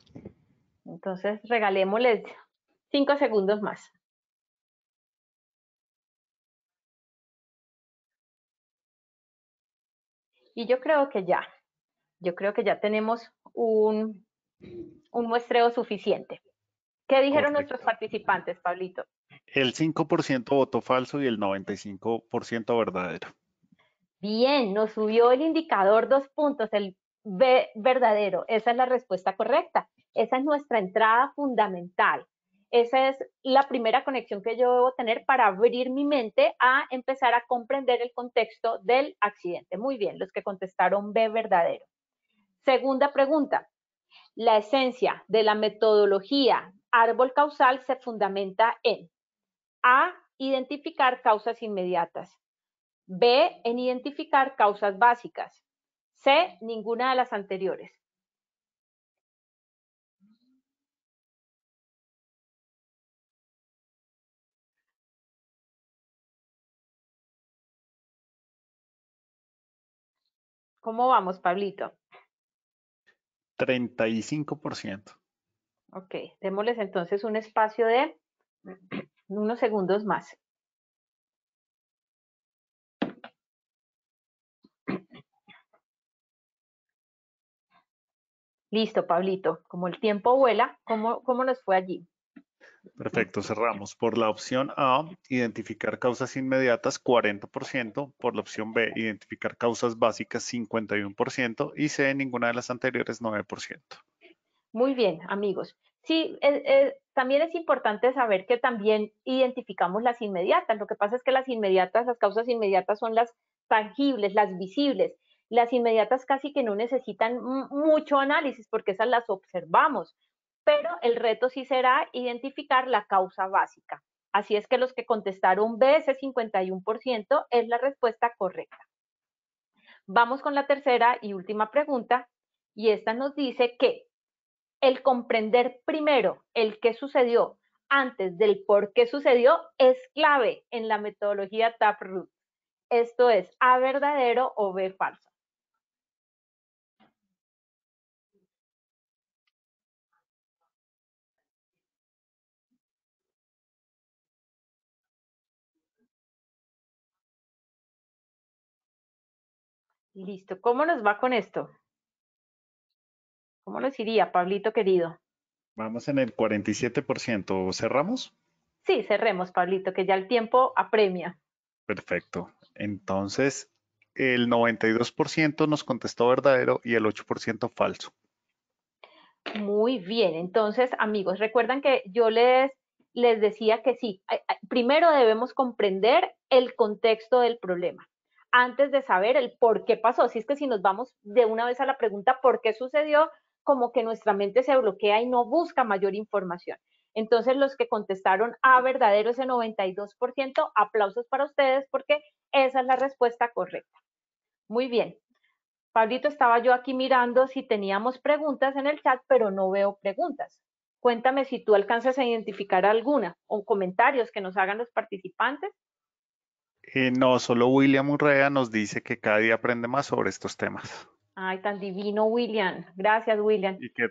Entonces, regalémosles 5 segundos más. Y yo creo que ya tenemos un muestreo suficiente. ¿Qué dijeron nuestros Correcto. participantes, Pablito? El 5% votó falso y el 95% verdadero. Bien, nos subió el indicador 2 puntos, el B verdadero. Esa es la respuesta correcta. Esa es nuestra entrada fundamental. Esa es la primera conexión que yo debo tener para abrir mi mente a empezar a comprender el contexto del accidente. Muy bien, los que contestaron B verdadero. Segunda pregunta. La esencia de la metodología árbol causal se fundamenta en A, identificar causas inmediatas. B, en identificar causas básicas. C, ninguna de las anteriores. ¿Cómo vamos, Pablito? 35%. Ok, démosles entonces un espacio de unos segundos más. Listo, Pablito. Como el tiempo vuela, ¿cómo nos fue allí? Perfecto, cerramos. Por la opción A, identificar causas inmediatas, 40%. Por la opción B, identificar causas básicas, 51%. Y C, ninguna de las anteriores, 9%. Muy bien, amigos. Sí, también es importante saber que también identificamos las inmediatas. Lo que pasa es que las inmediatas, las causas inmediatas son las tangibles, las visibles. Las inmediatas casi que no necesitan mucho análisis porque esas las observamos. Pero el reto sí será identificar la causa básica. Así es que los que contestaron B, ese 51%, es la respuesta correcta. Vamos con la tercera y última pregunta, y esta nos dice que el comprender primero el qué sucedió antes del por qué sucedió es clave en la metodología Taproot. Esto es A verdadero o B falso. Listo. ¿Cómo nos va con esto? ¿Cómo les iría, Pablito querido? Vamos en el 47%. ¿Cerramos? Sí, cerremos, Pablito, que ya el tiempo apremia. Perfecto. Entonces, el 92% nos contestó verdadero y el 8% falso. Muy bien, entonces amigos, recuerdan que yo les decía que sí, primero debemos comprender el contexto del problema antes de saber el por qué pasó. Si es que si nos vamos de una vez a la pregunta por qué sucedió, como que nuestra mente se bloquea y no busca mayor información. Entonces los que contestaron A verdadero, ese 92%, aplausos para ustedes porque esa es la respuesta correcta. Muy bien. Pablito, estaba yo aquí mirando si teníamos preguntas en el chat, pero no veo preguntas. Cuéntame si tú alcanzas a identificar alguna o comentarios que nos hagan los participantes. No, solo William Urrea nos dice que cada día aprende más sobre estos temas Ay, tan divino, William. Gracias, William. y que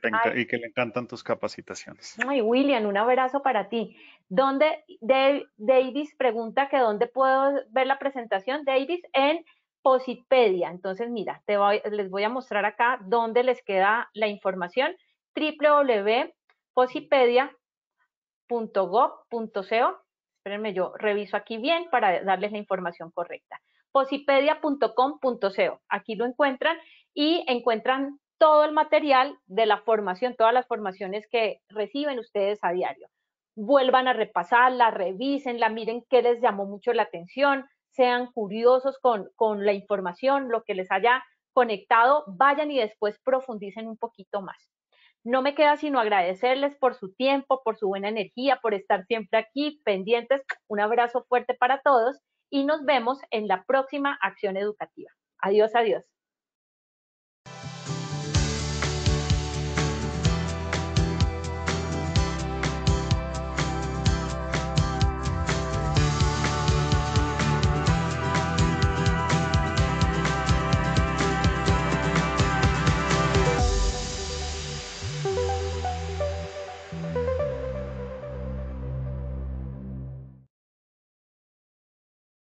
le encantan tus capacitaciones. Ay, William, un abrazo para ti. Davis pregunta que dónde puedo ver la presentación. Davis, en Positpedia. Entonces, mira, les voy a mostrar acá dónde les queda la información. www.posipedia.gov.co. Espérenme, yo reviso aquí bien para darles la información correcta. Posipedia.com.co. Aquí lo encuentran y encuentran todo el material de la formación, todas las formaciones que reciben ustedes a diario. Vuelvan a repasarla, revísenla, miren qué les llamó mucho la atención, sean curiosos con la información, lo que les haya conectado, vayan y después profundicen un poquito más. No me queda sino agradecerles por su tiempo, por su buena energía, por estar siempre aquí pendientes. Un abrazo fuerte para todos y nos vemos en la próxima acción educativa. Adiós, adiós.